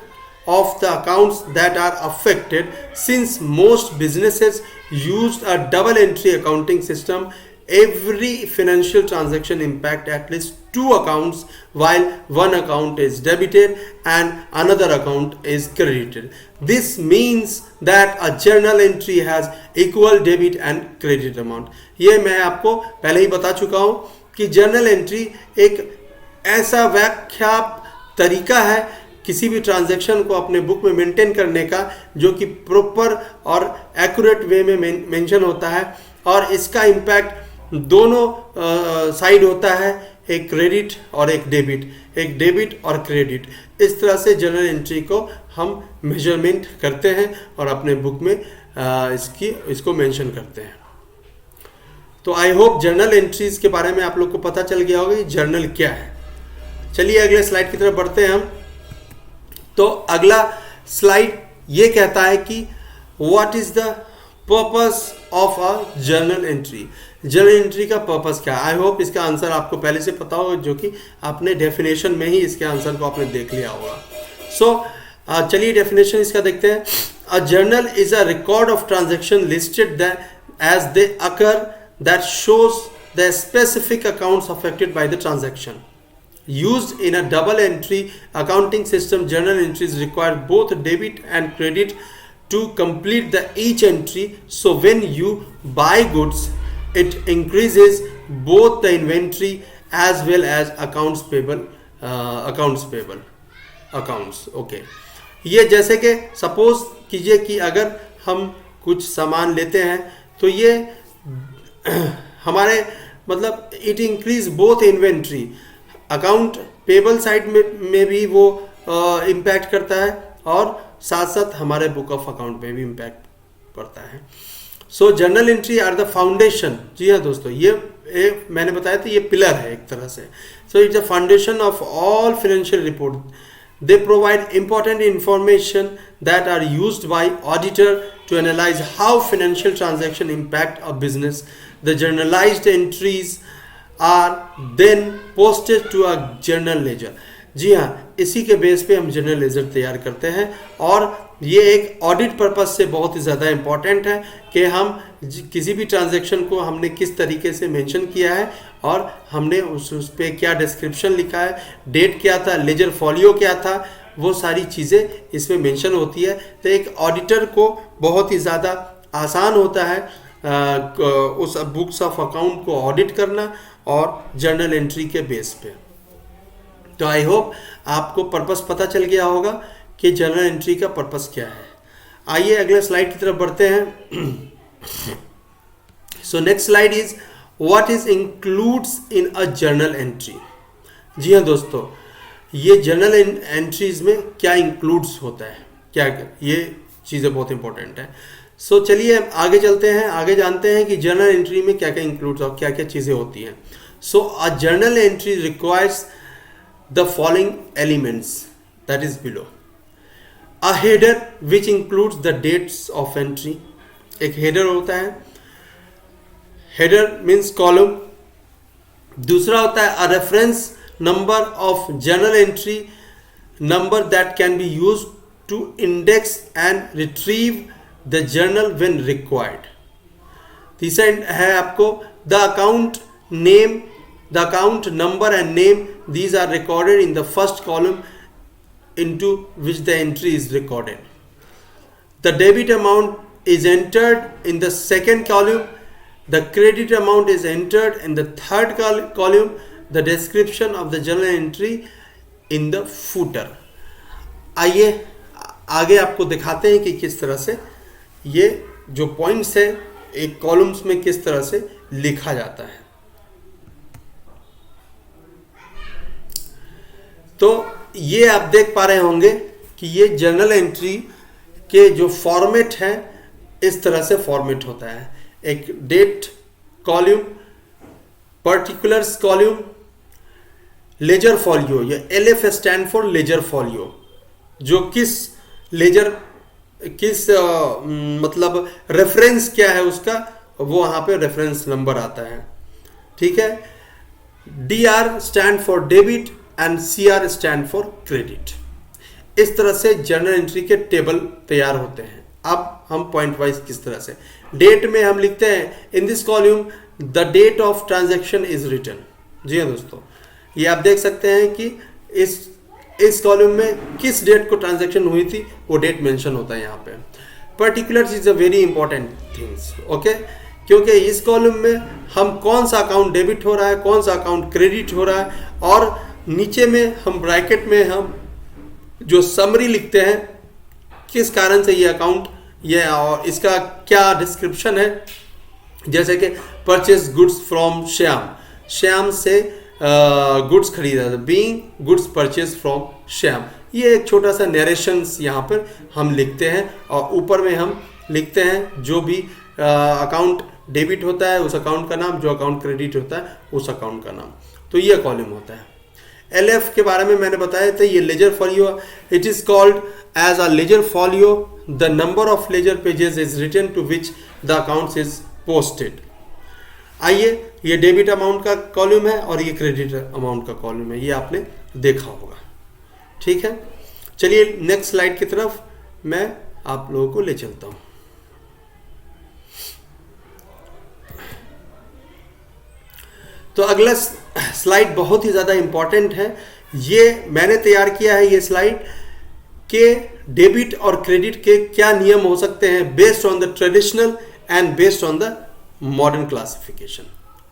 of the accounts that are affected. Since most businesses used a double entry accounting system, every financial transaction impact at least two accounts, while one account is debited and another account is credited. This means that a journal entry has equal debit and credit amount. ये मैं आपको पहले ही बता चुका हूं कि journal entry एक ऐसा व्याख्या तरीका है किसी भी ट्रांजैक्शन को अपने बुक में मेंटेन करने का, जो कि प्रॉपर और एक्यूरेट वे में मेंशन होता है, और इसका इम्पैक्ट दोनों साइड होता है, एक क्रेडिट और एक डेबिट और क्रेडिट। इस तरह से जर्नल एंट्री को हम मेजरमेंट करते हैं और अपने बुक में इसको मेंशन करते हैं। तो आई होप जर्नल एंट्रीज के बारे में आप लोग को पता चल गया होगा कि जर्नल क्या है। चलिए अगले स्लाइड की तरफ बढ़ते हैं हम। तो अगला स्लाइड ये कहता है कि what is the purpose of a journal entry. Journal entry का पर्पस क्या है? आई होप इसका आंसर आपको पहले से पता होगा, जो कि आपने डेफिनेशन में ही इसके आंसर को आपने देख लिया होगा। सो चलिए डेफिनेशन इसका देखते हैं। A journal is a record of transaction listed as they occur that shows the specific accounts affected by the transaction. Used in a double entry accounting system, journal entries require both debit and credit to complete the each entry. So when you buy goods, it increases both the inventory as well as accounts payable accounts. Okay. ये जैसे कि suppose कीजिए कि अगर हम कुछ सामान लेते हैं तो ये हमारे मतलब it increase both inventory, account payable side में भी वो इम्पैक्ट करता है और साथ साथ हमारे बुक ऑफ अकाउंट में भी इम्पैक्ट पड़ता है। So journal entry are the foundation. जी हाँ दोस्तों, ये मैंने बताया था, ये पिलर है एक तरह से। So it's the foundation of all financial report. They provide important information that are used by auditor to analyze how financial transaction impact a business. The journalized entries are then posted to a journal ledger. जी हाँ, इसी के base पे हम journal ledger तैयार करते हैं और ये एक ऑडिट पर्पस से बहुत ही ज़्यादा इम्पॉर्टेंट है कि हम किसी भी ट्रांजैक्शन को हमने किस तरीके से मेंशन किया है और हमने उस पे क्या डिस्क्रिप्शन लिखा है, डेट क्या था, लेजर फॉलियो क्या था, वो सारी चीज़ें इसमें मेंशन होती है। तो एक ऑडिटर को बहुत ही ज़्यादा आसान होता है उस बुक्स ऑफ अकाउंट को ऑडिट करना और जर्नल एंट्री के बेस पे। तो आई होप आपको पर्पस पता चल गया होगा कि जर्नल एंट्री का पर्पस क्या है। आइए अगले स्लाइड की तरफ बढ़ते हैं। So next slide is what is includes in a journal entry. जी हाँ दोस्तों, ये जर्नल एंट्रीज में क्या इंक्लूड्स होता है, क्या ये चीज़ें बहुत इंपॉर्टेंट है। सो चलिए आगे चलते हैं, आगे जानते हैं कि जर्नल एंट्री में क्या क्या इंक्लूड्स और क्या क्या चीज़ें होती हैं। So a journal entry requires the following elements that is below. A header which includes the dates of entry. एक header होता है, header means column. दूसरा होता है a reference number of journal entry number that can be used to index and retrieve the journal when required. तीसरा है आपको the account name, the account number and name. These are recorded in the first column into which the entry is recorded. The debit amount is entered in the second column. The credit amount is entered in the third column. The description of the journal entry in the footer. आइए आगे आपको दिखाते हैं कि किस तरह से ये जो पॉइंट्स है एक कॉलम्स में किस तरह से लिखा जाता है। तो ये आप देख पा रहे होंगे कि ये जर्नल एंट्री के जो फॉर्मेट है इस तरह से फॉर्मेट होता है। एक date column, particulars column, ledger folio, या LF stand for ledger folio, जो किस लेजर किस मतलब रेफरेंस क्या है उसका, वो वहाँ पे रेफरेंस नंबर आता है। ठीक है। DR stand for debit and CR stand for credit. इस तरह से जर्नल एंट्री के टेबल तैयार होते हैं। अब हम पॉइंट वाइज किस तरह से, डेट में हम लिखते हैं in this column the date of transaction is written. जी हाँ दोस्तों, ये आप देख सकते हैं कि इस कॉलम में किस डेट को ट्रांजैक्शन हुई थी वो डेट मेंशन होता है यहाँ पे। Particulars is a very important things, okay, क्योंकि इस कॉलम में हम कौन सा अकाउंट डेबिट हो रहा है, कौन सा अकाउंट क्रेडिट हो रहा है, और नीचे में हम ब्रैकेट में हम जो समरी लिखते हैं किस कारण से ये अकाउंट ये और इसका क्या डिस्क्रिप्शन है। जैसे कि purchase goods from Shyam, Shyam से गुड्स खरीदा, being goods purchase from Shyam. ये एक छोटा सा नरेशंस यहाँ पर हम लिखते हैं और ऊपर में हम लिखते हैं जो भी अकाउंट डेबिट होता है उस अकाउंट का नाम, जो अकाउंट क्रेडिट होता है उस अकाउंट का नाम। तो ये कॉलम होता है। LF के बारे में मैंने बताया था, ये ledger folio, it is called as a ledger folio the number of ledger pages is written to which the accounts is posted. आइए, ये डेबिट अमाउंट का कॉलम है और ये क्रेडिट अमाउंट का कॉलम है, ये आपने देखा होगा। ठीक है, चलिए नेक्स्ट स्लाइड की तरफ मैं आप लोगों को ले चलता हूं। तो अगला स्लाइड बहुत ही ज़्यादा इंपॉर्टेंट है। ये मैंने तैयार किया है ये स्लाइड के डेबिट और क्रेडिट के क्या नियम हो सकते हैं based on the traditional and based on the modern classification.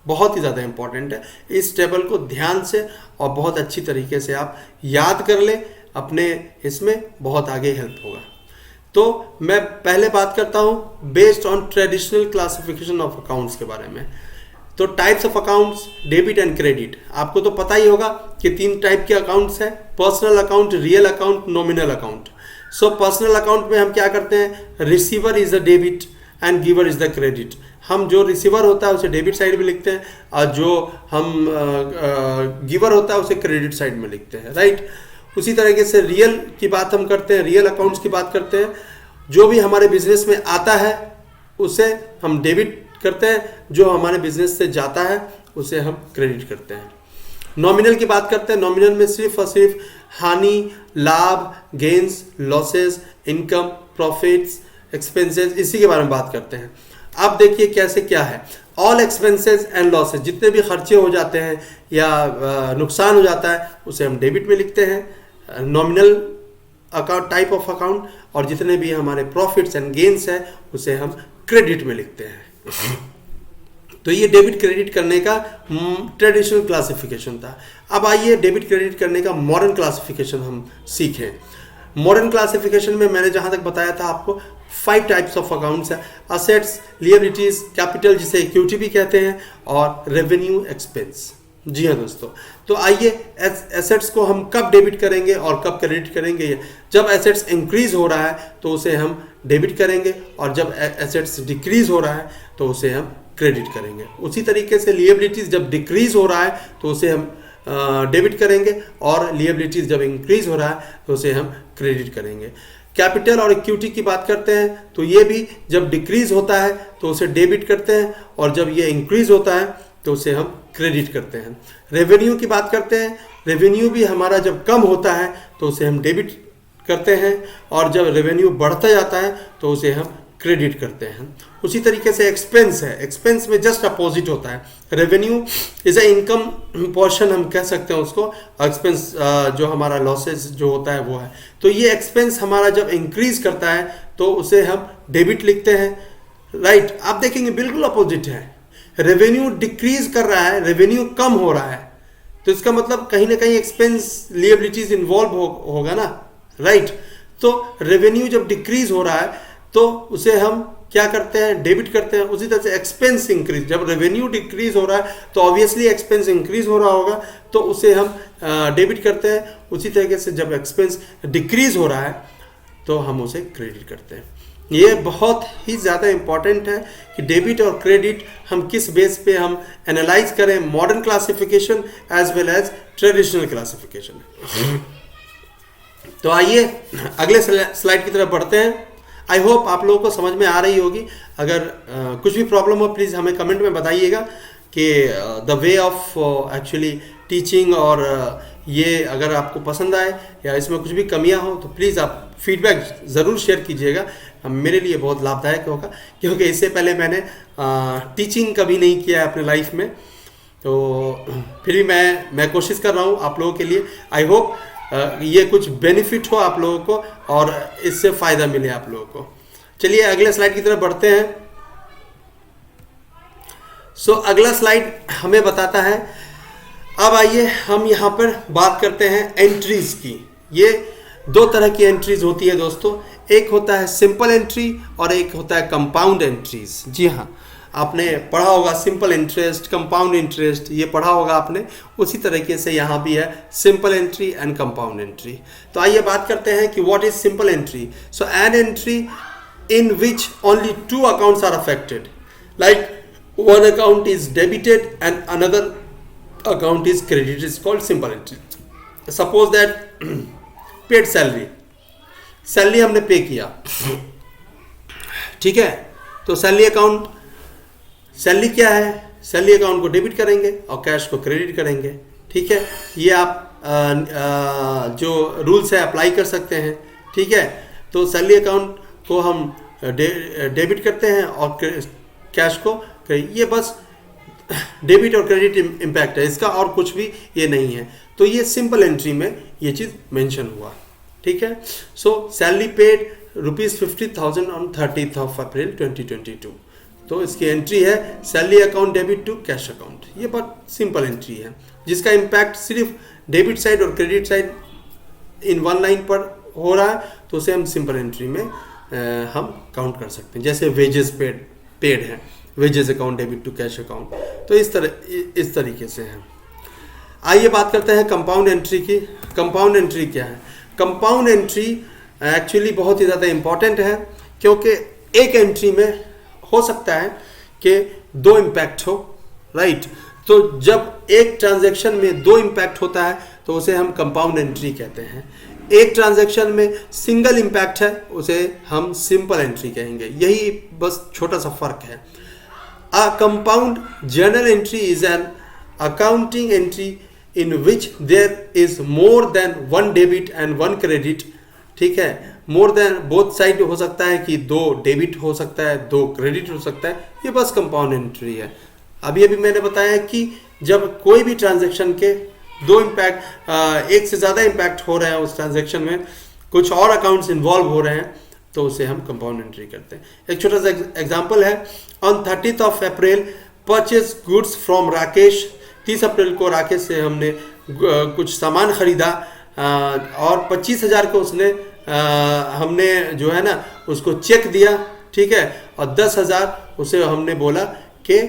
बहुत ही ज़्यादा इंपॉर्टेंट है। इस टेबल को ध्यान से और बहुत अच्छी तरीके से आप याद कर लें, अपने इसमें बहुत आगे हेल्प होगा। तो मैं पहले बात करता हूँ based on traditional classification of accounts के बारे में। तो types of accounts, debit and credit, आपको तो पता ही होगा कि 3 टाइप के अकाउंट्स हैं, personal account, real account, nominal account. So personal account में हम क्या करते हैं, receiver is the debit and giver is the credit. हम जो रिसीवर होता है उसे डेबिट साइड में लिखते हैं और जो हम गिवर होता है उसे क्रेडिट साइड में लिखते हैं, राइट। उसी तरीके से रियल की बात हम करते हैं, रियल अकाउंट्स की बात करते हैं। जो भी हमारे बिजनेस में आता है उसे हम डेबिट करते हैं, जो हमारे बिजनेस से जाता है उसे हम क्रेडिट करते हैं। नॉमिनल की बात करते हैं। नॉमिनल में सिर्फ और सिर्फ हानि, लाभ, gains, losses, income, profits, expenses, इसी के बारे में बात करते हैं। अब देखिए कैसे क्या है। ऑल एक्सपेंसेस एंड लॉसेस, जितने भी खर्चे हो जाते हैं या नुकसान हो जाता है उसे हम डेबिट में लिखते हैं, nominal account, type of account. और जितने भी हमारे प्रॉफिट्स एंड गेन्स है उसे हम क्रेडिट में लिखते हैं। तो ये डेबिट क्रेडिट करने का ट्रेडिशनल क्लासिफिकेशन था। अब आइए डेबिट क्रेडिट करने का मॉडर्न क्लासिफिकेशन हम सीखें। मॉडर्न क्लासिफिकेशन में मैंने जहां तक बताया था आपको 5 टाइप्स ऑफ अकाउंट्स है, असेट्स, लिएबिलिटीज, कैपिटल जिसे इक्विटी भी कहते हैं, और रेवेन्यू, एक्सपेंस। जी हाँ दोस्तों, तो आइए एसेट्स को हम कब डेबिट करेंगे और कब क्रेडिट करेंगे। जब एसेट्स इंक्रीज हो रहा है तो उसे हम डेबिट करेंगे, और जब एसेट्स डिक्रीज हो रहा है तो उसे हम क्रेडिट करेंगे। उसी तरीके से लिएबिलिटीज जब डिक्रीज हो रहा है तो उसे हम डेबिट करेंगे, और लिएबिलिटीज जब इंक्रीज हो रहा है तो उसे हम क्रेडिट करेंगे। कैपिटल और इक्विटी की बात करते हैं तो ये भी जब डिक्रीज होता है तो उसे डेबिट करते हैं, और जब ये इंक्रीज होता है तो उसे हम क्रेडिट करते हैं। रेवेन्यू की बात करते हैं। रेवेन्यू भी हमारा जब कम होता है तो उसे हम डेबिट करते हैं, और जब रेवेन्यू बढ़ता जाता है तो उसे हम क्रेडिट करते हैं। उसी तरीके से एक्सपेंस है। एक्सपेंस में जस्ट अपोजिट होता है। Revenue is a income portion हम कह सकते हैं उसको, एक्सपेंस जो हमारा लॉसेस जो होता है वो है। तो ये एक्सपेंस हमारा जब इंक्रीज करता है तो उसे हम डेबिट लिखते हैं, राइट। आप देखेंगे बिल्कुल अपोजिट है। रेवेन्यू डिक्रीज कर रहा है, रेवेन्यू कम हो रहा है, तो इसका मतलब कहीं ना कहीं एक्सपेंस, लिएबिलिटीज इन्वॉल्व होगा ना, राइट। तो रेवेन्यू जब डिक्रीज हो रहा है तो उसे हम क्या करते हैं, डेबिट करते हैं। उसी तरह से एक्सपेंस इंक्रीज, जब रेवेन्यू डिक्रीज हो रहा है तो ऑब्वियसली एक्सपेंस इंक्रीज हो रहा होगा, तो उसे हम डेबिट करते हैं। उसी तरीके से जब एक्सपेंस डिक्रीज हो रहा है तो हम उसे क्रेडिट करते हैं। ये बहुत ही ज़्यादा इम्पॉर्टेंट है कि डेबिट और क्रेडिट हम किस बेस पे हम एनालाइज करें, modern classification as well as traditional classification. तो आइए अगले स्लाइड की तरफ बढ़ते हैं। आई होप आप लोगों को समझ में आ रही होगी। अगर कुछ भी प्रॉब्लम हो प्लीज़ हमें कमेंट में बताइएगा कि the way of actually teaching, और ये अगर आपको पसंद आए या इसमें कुछ भी कमियां हो तो प्लीज़ आप फीडबैक ज़रूर शेयर कीजिएगा। मेरे लिए बहुत लाभदायक होगा, क्योंकि इससे पहले मैंने टीचिंग कभी नहीं किया है अपने लाइफ में, तो फिर भी मैं कोशिश कर रहा हूँ आप लोगों के लिए। आई होप ये कुछ बेनिफिट हो आप लोगों को और इससे फ़ायदा मिले आप लोगों को। चलिए अगले स्लाइड की तरफ बढ़ते हैं। सो अगला स्लाइड हमें बताता है, अब आइए हम यहाँ पर बात करते हैं एंट्रीज की। ये 2 तरह की एंट्रीज होती है दोस्तों, एक होता है सिंपल एंट्री और एक होता है कंपाउंड एंट्रीज। जी हाँ, आपने पढ़ा होगा सिंपल इंटरेस्ट, कंपाउंड इंटरेस्ट, ये पढ़ा होगा आपने। उसी तरीके से यहाँ भी है simple entry and compound entry. तो आइए बात करते हैं कि what is simple entry. So an entry in which only 2 accounts are affected, like one account is debited and another account is credited, is called simple entry. Suppose that paid salary हमने पे किया, ठीक है। तो salary account, salary क्या है, salary account को debit करेंगे और कैश को क्रेडिट करेंगे, ठीक है। ये आप जो रूल्स है अप्लाई कर सकते हैं, ठीक है। तो सैलरी अकाउंट को हम डेबिट करते हैं और कैश को, ये बस डेबिट और क्रेडिट इम्पैक्ट है इसका, और कुछ भी ये नहीं है। तो ये सिंपल एंट्री में ये चीज़ मेंशन हुआ, ठीक है। So salary paid ₹50,000 on 30th of April 2022। तो इसकी एंट्री है salary account debit to cash account. ये बहुत सिंपल एंट्री है जिसका इम्पैक्ट सिर्फ डेबिट साइड और credit side in one line पर हो रहा है, तो उसे हम सिंपल एंट्री में हम काउंट कर सकते हैं। जैसे वेजेस पेड है, wages account debit to cash account, तो इस तरीके से है। आइए बात करते हैं कंपाउंड एंट्री की। कंपाउंड एंट्री क्या है? कंपाउंड एंट्री एक्चुअली बहुत ही ज़्यादा इम्पॉर्टेंट है, क्योंकि एक एंट्री में हो सकता है कि दो इम्पैक्ट हो, राइट। तो जब एक ट्रांजैक्शन में दो इम्पैक्ट होता है तो उसे हम कंपाउंड एंट्री कहते हैं। एक ट्रांजैक्शन में सिंगल इम्पैक्ट है, उसे हम सिंपल एंट्री कहेंगे। यही बस छोटा सा फर्क है। A compound journal entry is an accounting entry in which there is more than one debit and one credit, ठीक है। मोर देन बोथ साइड हो सकता है कि दो डेबिट हो सकता है, दो क्रेडिट हो सकता है, ये बस कंपाउंड एंट्री है। अभी मैंने बताया कि जब कोई भी ट्रांजैक्शन के दो इम्पैक्ट, एक से ज़्यादा इम्पैक्ट हो रहे हैं उस ट्रांजैक्शन में, कुछ और अकाउंट्स इन्वॉल्व हो रहे हैं, तो उसे हम कंपाउंड एंट्री करते हैं। एक छोटा सा एग्जांपल है, on 30th April purchase goods from Rakesh. 30 अप्रैल को राकेश से हमने कुछ सामान खरीदा और 25,000 को उसने हमने जो है ना उसको चेक दिया, ठीक है, और 10,000 उसे हमने बोला कि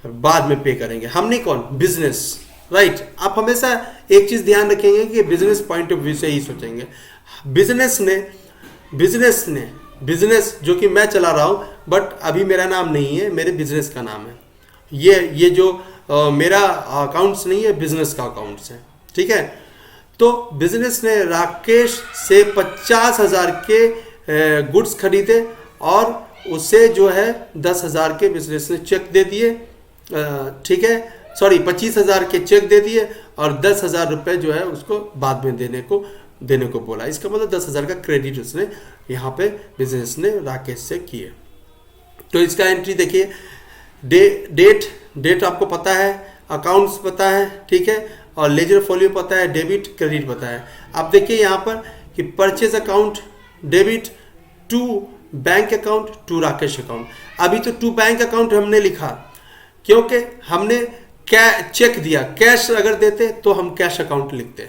बाद में पे करेंगे। हम नहीं, कौन? Business, right. आप हमेशा एक चीज ध्यान रखेंगे कि बिजनेस पॉइंट ऑफ व्यू से ही सोचेंगे। बिजनेस जो कि मैं चला रहा हूं, बट अभी मेरा नाम नहीं है, मेरे बिजनेस का नाम है। ये जो मेरा अकाउंट्स नहीं है, बिजनेस का अकाउंट्स है, ठीक है। तो बिजनेस ने राकेश से 50,000 के गुड्स खरीदे और उसे जो है 10,000 के बिजनेस ने चेक दे दिए, ठीक है, सॉरी 25,000 के चेक दे दिए और 10,000 रुपये जो है उसको बाद में देने को बोला। इसका मतलब 10,000 का क्रेडिट उसने यहाँ पे बिजनेस ने राकेश से किए। तो इसका एंट्री देखिए, डेट आपको पता है, अकाउंट्स पता है, ठीक है, और लेजर फोलियो पता है, डेबिट क्रेडिट पता है। आप देखिए यहाँ पर कि purchase account debit to bank account to Rakesh account. अभी तो टू बैंक अकाउंट हमने लिखा क्योंकि हमने चेक दिया। कैश अगर देते तो हम कैश अकाउंट लिखते,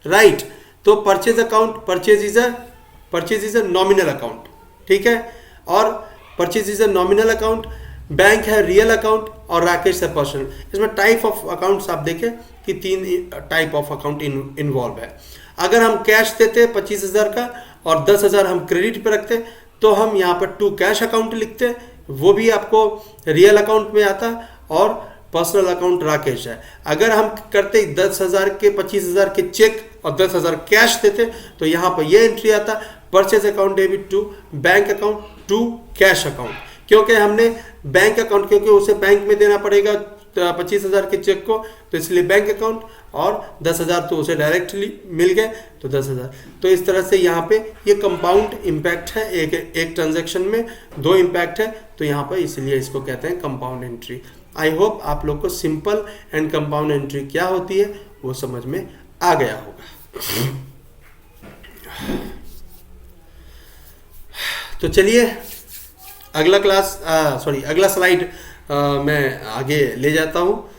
राइट। तो purchase account, purchase is a nominal account, ठीक है, और purchase is a nominal account. Bank है रियल अकाउंट और राकेश है पर्सनल। इसमें टाइप ऑफ अकाउंट्स आप देखें कि 3 टाइप ऑफ अकाउंट इन्वॉल्व है। अगर हम कैश देते 25,000 का और 10,000 हम क्रेडिट पे रखते तो हम यहाँ पर टू कैश अकाउंट लिखते, वो भी आपको रियल अकाउंट में आता, और पर्सनल अकाउंट राकेश है। अगर हम करते 10,000 के 25,000 के चेक और 10,000 कैश देते तो यहाँ पर ये एंट्री आता, purchase account debit to bank account to cash account. क्योंकि हमने बैंक अकाउंट, क्योंकि उसे बैंक में देना पड़ेगा 25,000 के चेक को, तो इसलिए बैंक अकाउंट, और 10,000 तो उसे डायरेक्टली मिल गए तो 10,000। तो इस तरह से यहाँ पे ये कंपाउंड इम्पैक्ट है, एक ट्रांजैक्शन में दो इम्पैक्ट है, तो यहाँ पर इसलिए इसको कहते हैं कंपाउंड एंट्री। आई होप आप लोग को सिंपल एंड कंपाउंड एंट्री क्या होती है वो समझ में आ गया होगा। तो चलिए अगला स्लाइड मैं आगे ले जाता हूँ।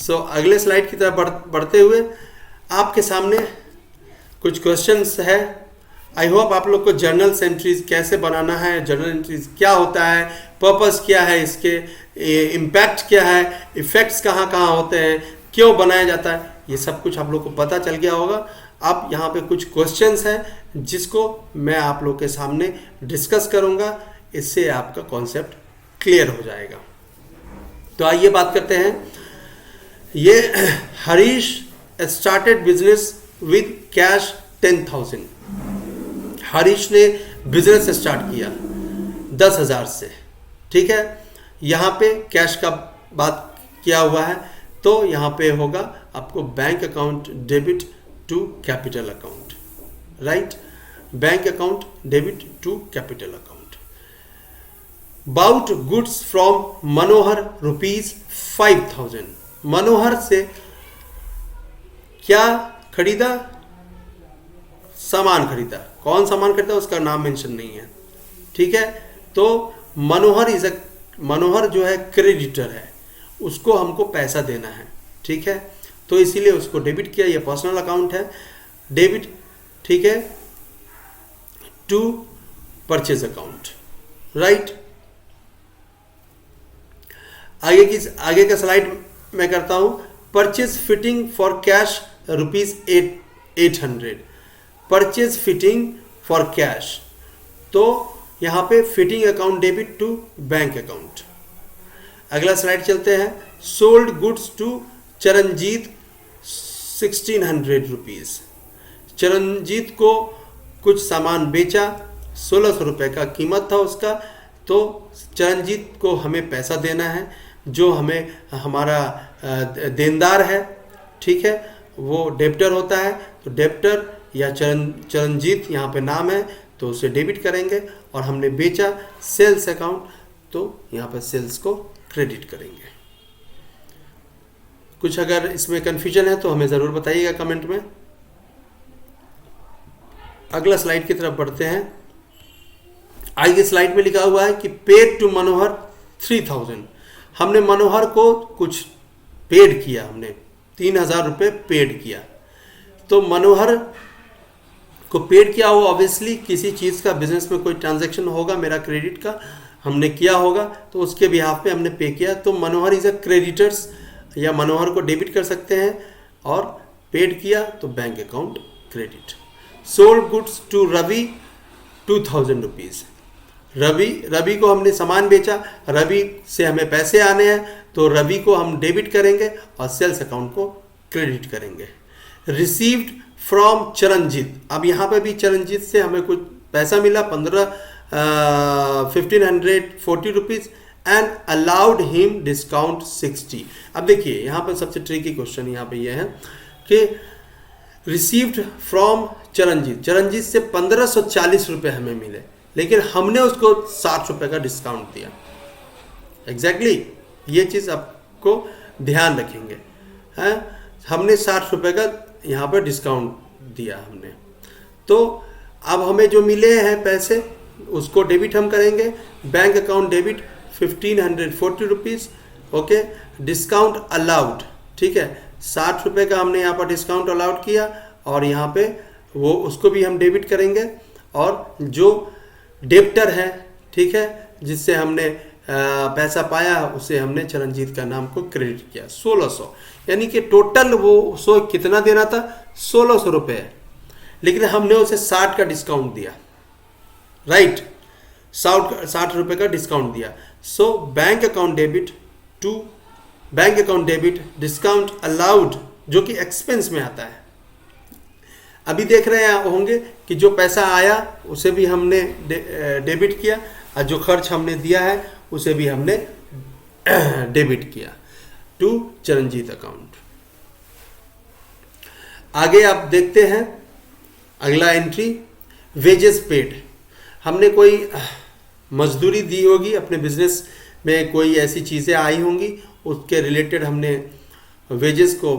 अगले स्लाइड की तरफ बढ़ते हुए आपके सामने कुछ क्वेश्चंस है। आई होप आप लोग को जर्नल एंट्रीज कैसे बनाना है, जर्नल एंट्रीज क्या होता है, पर्पस क्या है इसके, इम्पैक्ट क्या है, इफेक्ट्स कहाँ कहाँ होते हैं, क्यों बनाया जाता है, ये सब कुछ आप लोग को पता चल गया होगा। अब यहाँ पे कुछ क्वेश्चंस हैं जिसको मैं आप लोग के सामने डिस्कस करूँगा, इससे आपका कॉन्सेप्ट क्लियर हो जाएगा। तो आइए बात करते हैं। ये Harish started business with cash 10,000। Harish ने बिजनेस स्टार्ट किया 10,000 से, ठीक है। यहाँ पे कैश का बात किया हुआ है, तो यहाँ पे होगा आपको bank account debit to capital account, right. Bank account debit to capital account. Bought goods from Manohar ₹5,000। Manohar से क्या खरीदा? सामान खरीदा। कौन सामान खरीदा उसका नाम मेंशन नहीं है, ठीक है। तो मनोहर जो है क्रेडिटर है, उसको हमको पैसा देना है, ठीक है। तो इसीलिए उसको डेबिट किया, ये पर्सनल अकाउंट है, डेबिट, ठीक है, टू परचेज अकाउंट, राइट। आगे का स्लाइड मैं करता हूं। Purchase fitting for cash ₹800। Purchase fitting for cash, तो यहाँ पे fitting account debit to bank account. अगला स्लाइड चलते हैं। Sold goods to Charanjit 1600 rupees. Charanjit को कुछ सामान बेचा, 1600 रुपये का कीमत था उसका, तो चरणजीत को हमें पैसा देना है, जो हमें हमारा देनदार है, ठीक है, वो डेब्टर होता है। तो डेब्टर या चरणजीत यहाँ पे नाम है, तो उसे डेबिट करेंगे, और हमने बेचा सेल्स अकाउंट, तो यहाँ पर सेल्स को क्रेडिट करेंगे। कुछ अगर इसमें कन्फ्यूजन है तो हमें ज़रूर बताइएगा कमेंट में। अगला स्लाइड की तरफ बढ़ते हैं। आगे स्लाइड में लिखा हुआ है कि पेड टू मनोहर 3000। हमने मनोहर को कुछ पेड किया, हमने 3000 रुपये पेड किया। तो मनोहर को पेड किया हो, ऑब्वियसली किसी चीज़ का बिजनेस में कोई ट्रांजैक्शन होगा, मेरा क्रेडिट का हमने किया होगा, तो उसके बिहाफ पे हमने पे किया। तो मनोहर इज अ क्रेडिटर्स, या मनोहर को डेबिट कर सकते हैं, और पेड किया तो bank account credit. Sold goods to Ravi 2000 rupees. Ravi को हमने सामान बेचा, रवि से हमें पैसे आने हैं, तो रवि को हम डेबिट करेंगे और सेल्स अकाउंट को क्रेडिट करेंगे। Received from Charanjit. अब यहाँ पे भी चरणजीत से हमें कुछ पैसा मिला, 1540 rupees, and allowed him discount 60। अब देखिए यहाँ पर सबसे ट्रिकी क्वेश्चन यहाँ पे ये है कि रिसीव्ड फ्रॉम चरणजीत से 1540 रुपये हमें मिले, लेकिन हमने उसको 60 रुपये का डिस्काउंट दिया। एग्जैक्टली ये चीज़ आपको ध्यान रखेंगे, हैं, हमने 60 रुपये का यहाँ पर डिस्काउंट दिया हमने। तो अब हमें जो मिले हैं पैसे, उसको डेबिट हम करेंगे। Bank account debit 1540 rupees, okay. Discount allowed, ठीक है, 60 रुपये का हमने यहाँ पर डिस्काउंट अलाउड किया, और यहाँ पे वो उसको भी हम डेबिट करेंगे। और जो डेब्टर है, ठीक है, जिससे हमने पैसा पाया, उसे हमने चरणजीत का नाम को क्रेडिट किया 1600, यानी कि टोटल वो सो कितना देना था, 1600 रुपये, लेकिन हमने उसे 60 का डिस्काउंट दिया, राइट, 60 रुपये का डिस्काउंट दिया। So bank account debit discount allowed, जो कि एक्सपेंस में आता है। अभी देख रहे हैं होंगे कि जो पैसा आया उसे भी हमने डेबिट किया, और जो खर्च हमने दिया है उसे भी हमने डेबिट किया टू चरणजीत अकाउंट। आगे आप देखते हैं अगला एंट्री, वेजेस पेड। हमने कोई मजदूरी दी होगी, अपने बिजनेस में कोई ऐसी चीज़ें आई होंगी, उसके रिलेटेड हमने वेजेस को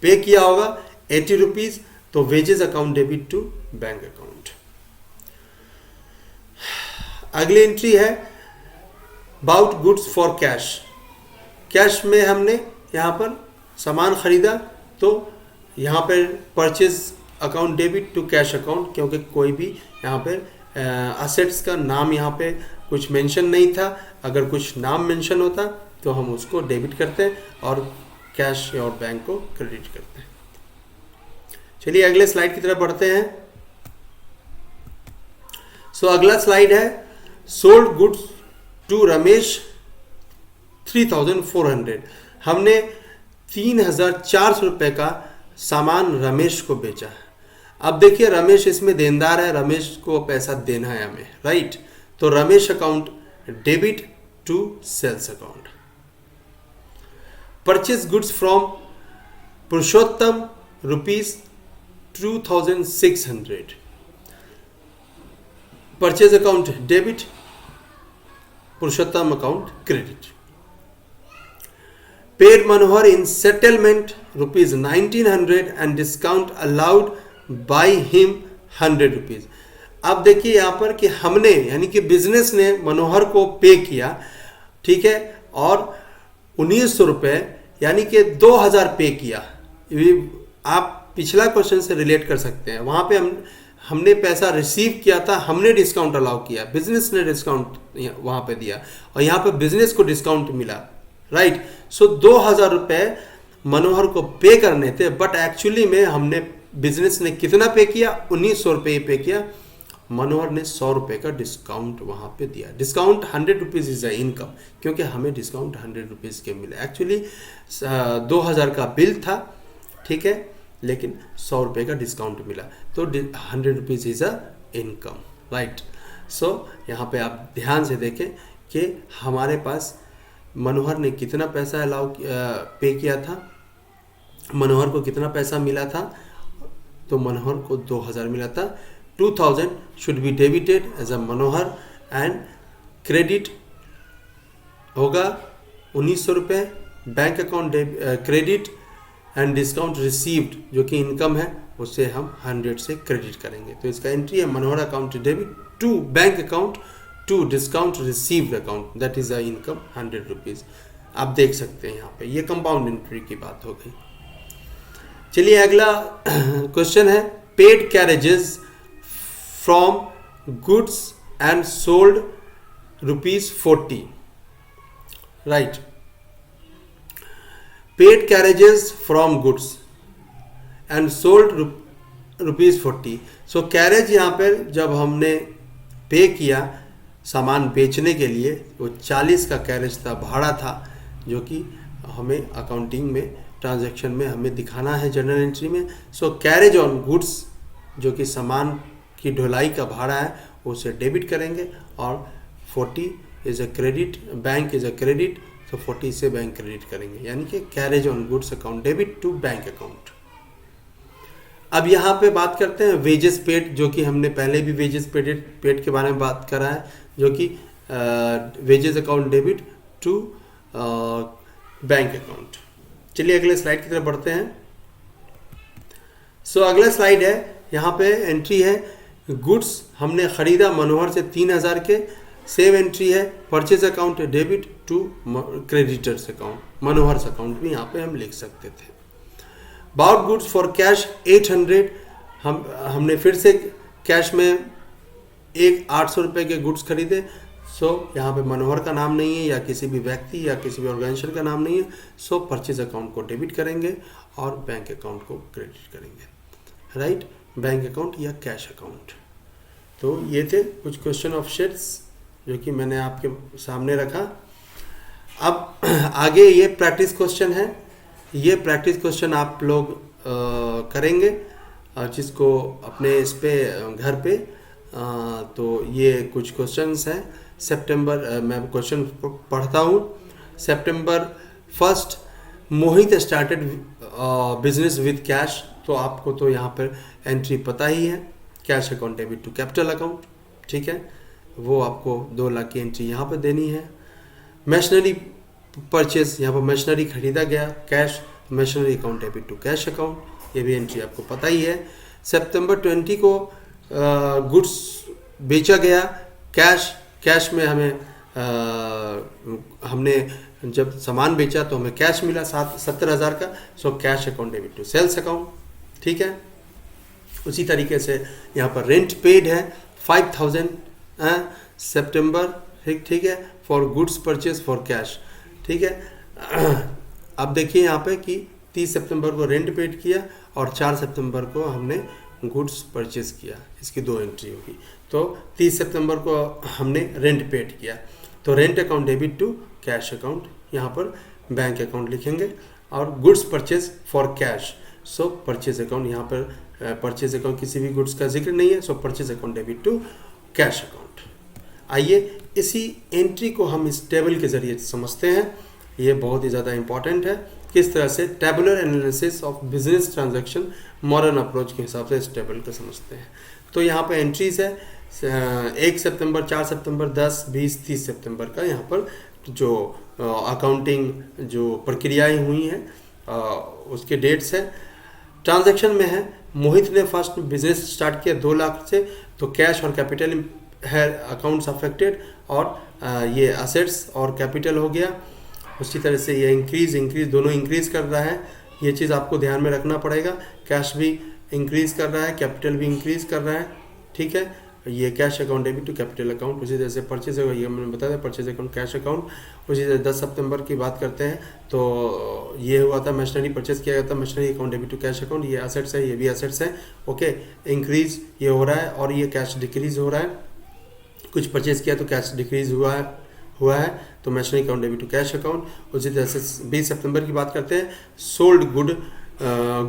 पे किया होगा 80 रुपीज़, तो wages account debit to bank account. अगली एंट्री है bought goods for cash. Cash में हमने यहाँ पर सामान खरीदा, तो यहाँ पर purchase account debit to cash account, क्योंकि कोई भी यहाँ पे असेट्स का नाम यहाँ पे कुछ मेंशन नहीं था। अगर कुछ नाम मेंशन होता तो हम उसको डेबिट करते हैं और कैश और बैंक को क्रेडिट करते हैं। चलिए अगले स्लाइड की तरफ बढ़ते हैं। सो अगला स्लाइड है सोल्ड गुड्स टू रमेश 3400। हमने 3400 रुपये का सामान रमेश को बेचा है। अब देखिए रमेश इसमें देनदार है, रमेश को पैसा देना है हमें, राइट। तो Ramesh account debit to sales account. Purchase goods from Purushottam ₹2600। Purchase account debit, Purushottam account credit. Paid Manohar in settlement ₹1900 and discount allowed by him 100 rupees. अब देखिए यहाँ पर कि हमने यानी कि बिजनेस ने मनोहर को पे किया, ठीक है, और 1900 रुपये यानी कि 2000 पे किया। आप पिछला क्वेश्चन से रिलेट कर सकते हैं। वहाँ पे हमने पैसा रिसीव किया था, हमने डिस्काउंट अलाउ किया, बिजनेस ने डिस्काउंट वहाँ पे दिया, और यहाँ पे बिजनेस को डिस्काउंट मिला, राइट। सो 2000 रुपये मनोहर को पे करने थे, बट एक्चुअली में हमने बिजनेस ने कितना पे किया, 1900 रुपये पे किया, मनोहर ने 100 रुपये का डिस्काउंट वहाँ पे दिया। Discount 100 rupees is a income, क्योंकि हमें डिस्काउंट 100 रुपीज़ के मिले। एक्चुअली 2000 का बिल था, ठीक है, लेकिन 100 रुपये का डिस्काउंट मिला, तो 100 rupees is a income, right. So यहाँ पे आप ध्यान से देखें कि हमारे पास मनोहर ने कितना पैसा पे किया था, मनोहर को कितना पैसा मिला था, तो मनोहर को 2000 मिला था। 2000 should be debited as a Manohar and credit होगा 1900 रुपये। Bank account credit and discount received जो कि इनकम है उसे हम 100 से क्रेडिट करेंगे। तो इसका एंट्री है Manohar account debit to bank account to discount received account, that is a income 100 rupees. आप देख सकते हैं यहाँ पे ये कंपाउंड एंट्री की बात हो गई। चलिए अगला क्वेश्चन है paid carriages from goods and sold ₹40, right. Paid carriages from goods and sold ₹40। So carriage यहाँ पर जब हमने पे किया सामान बेचने के लिए, वो 40 का कैरेज था, भाड़ा था, जो कि हमें अकाउंटिंग में ट्रांजैक्शन में हमें दिखाना है जर्नल एंट्री में। सो कैरेज ऑन गुड्स जो कि सामान की ढुलाई का भाड़ा है उसे डेबिट करेंगे, और 40 is a credit, bank is a credit, तो 40 से बैंक क्रेडिट करेंगे, यानी कि carriage on goods account debit to bank account. अब यहाँ पे बात करते हैं वेजेस पेड, जो कि हमने पहले भी वेजेस पेड के बारे में बात करा है, जो कि wages account debit to bank account. चलिए अगले स्लाइड की तरफ बढ़ते हैं। सो अगला स्लाइड है, यहाँ पे एंट्री है गुड्स हमने ख़रीदा मनोहर से 3000 के, सेम एंट्री है purchase account debit to creditors account, Manohar's account भी यहाँ पे हम लिख सकते थे। बाउट गुड्स फॉर कैश 800, हमने फिर से कैश में 800 रुपये के गुड्स खरीदे। सो यहाँ पे मनोहर का नाम नहीं है, या किसी भी व्यक्ति या किसी भी ऑर्गेनाइजेशन का नाम नहीं है। सो परचेज अकाउंट को डेबिट करेंगे और बैंक अकाउंट को क्रेडिट करेंगे, राइट, बैंक अकाउंट या कैश अकाउंट। तो ये थे कुछ क्वेश्चन ऑफ शेड्स जो कि मैंने आपके सामने रखा। अब आगे ये प्रैक्टिस क्वेश्चन है, ये प्रैक्टिस क्वेश्चन आप लोग करेंगे जिसको अपने इस पे घर पे। तो ये कुछ क्वेश्चंस हैं सितंबर, मैं क्वेश्चन पढ़ता हूँ। September 1 Mohit started business with cash, तो आपको तो यहाँ पर एंट्री पता ही है, cash account debit to capital account, ठीक है, वो आपको 2 लाख की एंट्री यहाँ पर देनी है। मशीनरी परचेज, यहाँ पर मशीनरी खरीदा गया, cash, machinery account debit to cash account, ये भी एंट्री आपको पता ही है। सितंबर 20 को गुड्स बेचा गया, कैश में हमने जब सामान बेचा तो हमें कैश मिला 70,000 का, so cash account debit to sales account, ठीक है। उसी तरीके से यहाँ पर रेंट पेड है 5000 सितंबर, ठीक है, for goods purchase for cash, ठीक है। अब देखिए यहाँ पे कि 30 सितंबर को रेंट पेड किया और 4 सितंबर को हमने गुड्स परचेज किया, इसकी 2 एंट्री होगी। तो 30 सितंबर को हमने रेंट पेड किया, तो rent account debit to cash account, यहाँ पर बैंक अकाउंट लिखेंगे, और goods purchase for cash, so purchase account, यहाँ पर परचेज अकाउंट किसी भी गुड्स का जिक्र नहीं है, so purchase account debit to cash account. आइए इसी एंट्री को हम इस टेबल के ज़रिए समझते हैं, ये बहुत ही ज़्यादा इंपॉर्टेंट है, किस तरह से tabular analysis of business transaction modern approach के हिसाब से इस टेबल को समझते हैं। तो यहाँ पर एंट्रीज है 1 सितंबर, 4 सितंबर, 10, 20, 30 सितंबर का, यहाँ पर जो अकाउंटिंग जो प्रक्रियाएं हुई हैं उसके डेट्स है। ट्रांजैक्शन में है मोहित ने फर्स्ट बिजनेस स्टार्ट किया 2 लाख से, तो कैश और कैपिटल है अकाउंट्स अफेक्टेड, और ये असेट्स और कैपिटल हो गया। उसी तरह से ये इंक्रीज दोनों इंक्रीज कर रहा है, ये चीज़ आपको ध्यान में रखना पड़ेगा। कैश भी इंक्रीज कर रहा है, कैपिटल भी इंक्रीज कर रहा है, ठीक है, ये cash account debit to capital account. उसी तरह से परचेज, ये मैंने बताया था परचेज अकाउंट कैश अकाउंट। उसी तरह 10 सितंबर की बात करते हैं तो ये हुआ था मशीनरी परचेज किया गया था, machinery account debit to cash account. ये एसेट्स है, ये भी एसेट्स है। ओके, इंक्रीज ये हो रहा है और ये कैश डिक्रीज हो रहा है। कुछ परचेज किया तो कैश डिक्रीज हुआ है तो machinery account debit to cash account. उसी तरह से 20 सितंबर की बात करते हैं, सोल्ड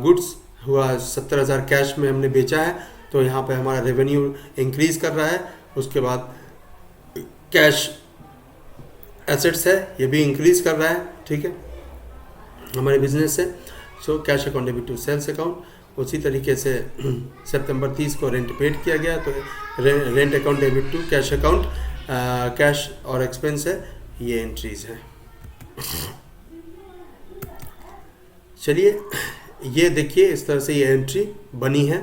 गुड्स हुआ 70,000 कैश में हमने बेचा है तो यहाँ पे हमारा रेवेन्यू इंक्रीज कर रहा है। उसके बाद कैश एसेट्स है, ये भी इंक्रीज कर रहा है, ठीक है, हमारे बिजनेस से। So cash account debit to sales account. उसी तरीके से सितंबर 30 को रेंट पेड किया गया तो rent account debit to cash account, cash और एक्सपेंस है, ये एंट्रीज है। चलिए ये देखिए इस तरह से ये एंट्री बनी है,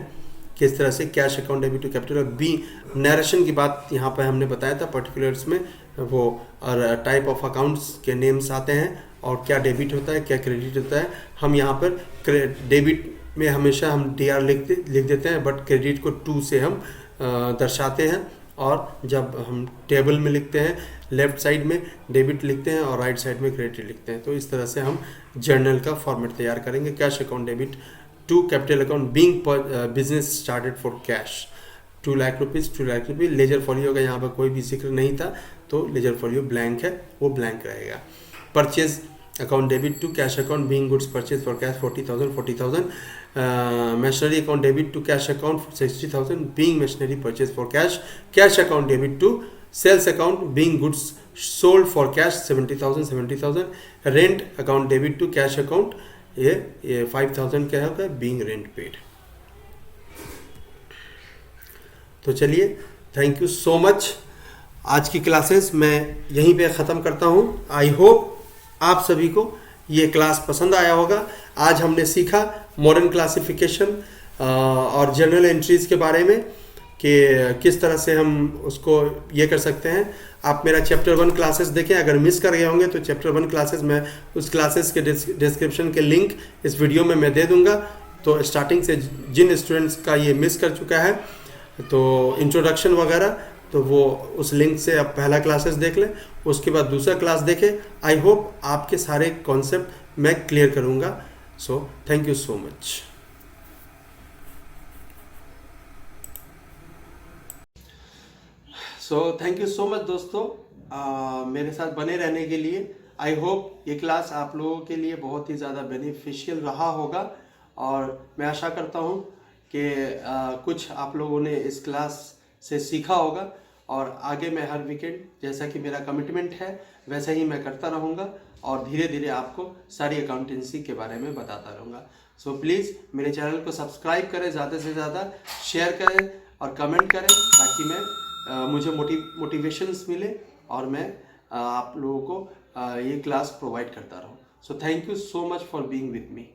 किस तरह से cash account debit to capital. B narration की बात यहाँ पर हमने बताया था पर्टिकुलर्स में, वो और टाइप ऑफ अकाउंट्स के नेम्स आते हैं और क्या डेबिट होता है क्या क्रेडिट होता है। हम यहाँ पर डेबिट में हमेशा हम DR लिख देते हैं, बट क्रेडिट को 2 से हम दर्शाते हैं। और जब हम टेबल में लिखते हैं लेफ्ट साइड में डेबिट लिखते हैं और राइट साइड में क्रेडिट लिखते हैं। तो इस तरह से हम जर्नल का फॉर्मेट तैयार करेंगे। Cash account debit to capital account being business started for cash 2 lakh rupees. Ledger folio का यहाँ पर कोई भी जिक्र नहीं था तो लेजर फॉलियो ब्लैंक है, वो ब्लैंक रहेगा। Purchase account debit to cash account being goods purchase for cash 40,000। Machinery account debit to cash account 60,000 being machinery purchase for cash. Cash account debit to sales account being goods sold for cash 70,000। Rent account debit to cash account ये 5,000 क्या होगा being rent paid. तो चलिए thank you so much. आज की classes मैं यहीं पे ख़त्म करता हूँ। आई होप आप सभी को ये क्लास पसंद आया होगा। आज हमने सीखा मॉडर्न क्लासिफिकेशन और जर्नल एंट्रीज के बारे में कि किस तरह से हम उसको ये कर सकते हैं। आप मेरा चैप्टर 1 क्लासेस देखें, अगर मिस कर गए होंगे तो चैप्टर 1 क्लासेस में उस क्लासेस के डिस्क्रिप्शन के लिंक इस वीडियो में मैं दे दूंगा। तो स्टार्टिंग से जिन स्टूडेंट्स का ये मिस कर चुका है तो इंट्रोडक्शन वगैरह, तो वो उस लिंक से आप पहला क्लासेस देख लें, उसके बाद दूसरा क्लास देखें। आई होप आपके सारे कॉन्सेप्ट मैं क्लियर करूँगा। So thank you so much. So thank you so much दोस्तों, मेरे साथ बने रहने के लिए। आई होप ये क्लास आप लोगों के लिए बहुत ही ज़्यादा बेनिफिशियल रहा होगा और मैं आशा करता हूँ कि कुछ आप लोगों ने इस क्लास से सीखा होगा। और आगे मैं हर वीकेंड, जैसा कि मेरा कमिटमेंट है, वैसा ही मैं करता रहूँगा और धीरे धीरे आपको सारी अकाउंटेंसी के बारे में बताता रहूँगा। सो प्लीज़ मेरे चैनल को सब्सक्राइब करें, ज़्यादा से ज़्यादा शेयर करें और कमेंट करें, ताकि मैं मुझे मोटिवेशंस मिले और मैं आप लोगों को ये क्लास प्रोवाइड करता रहूँ। So thank you so much for being with me.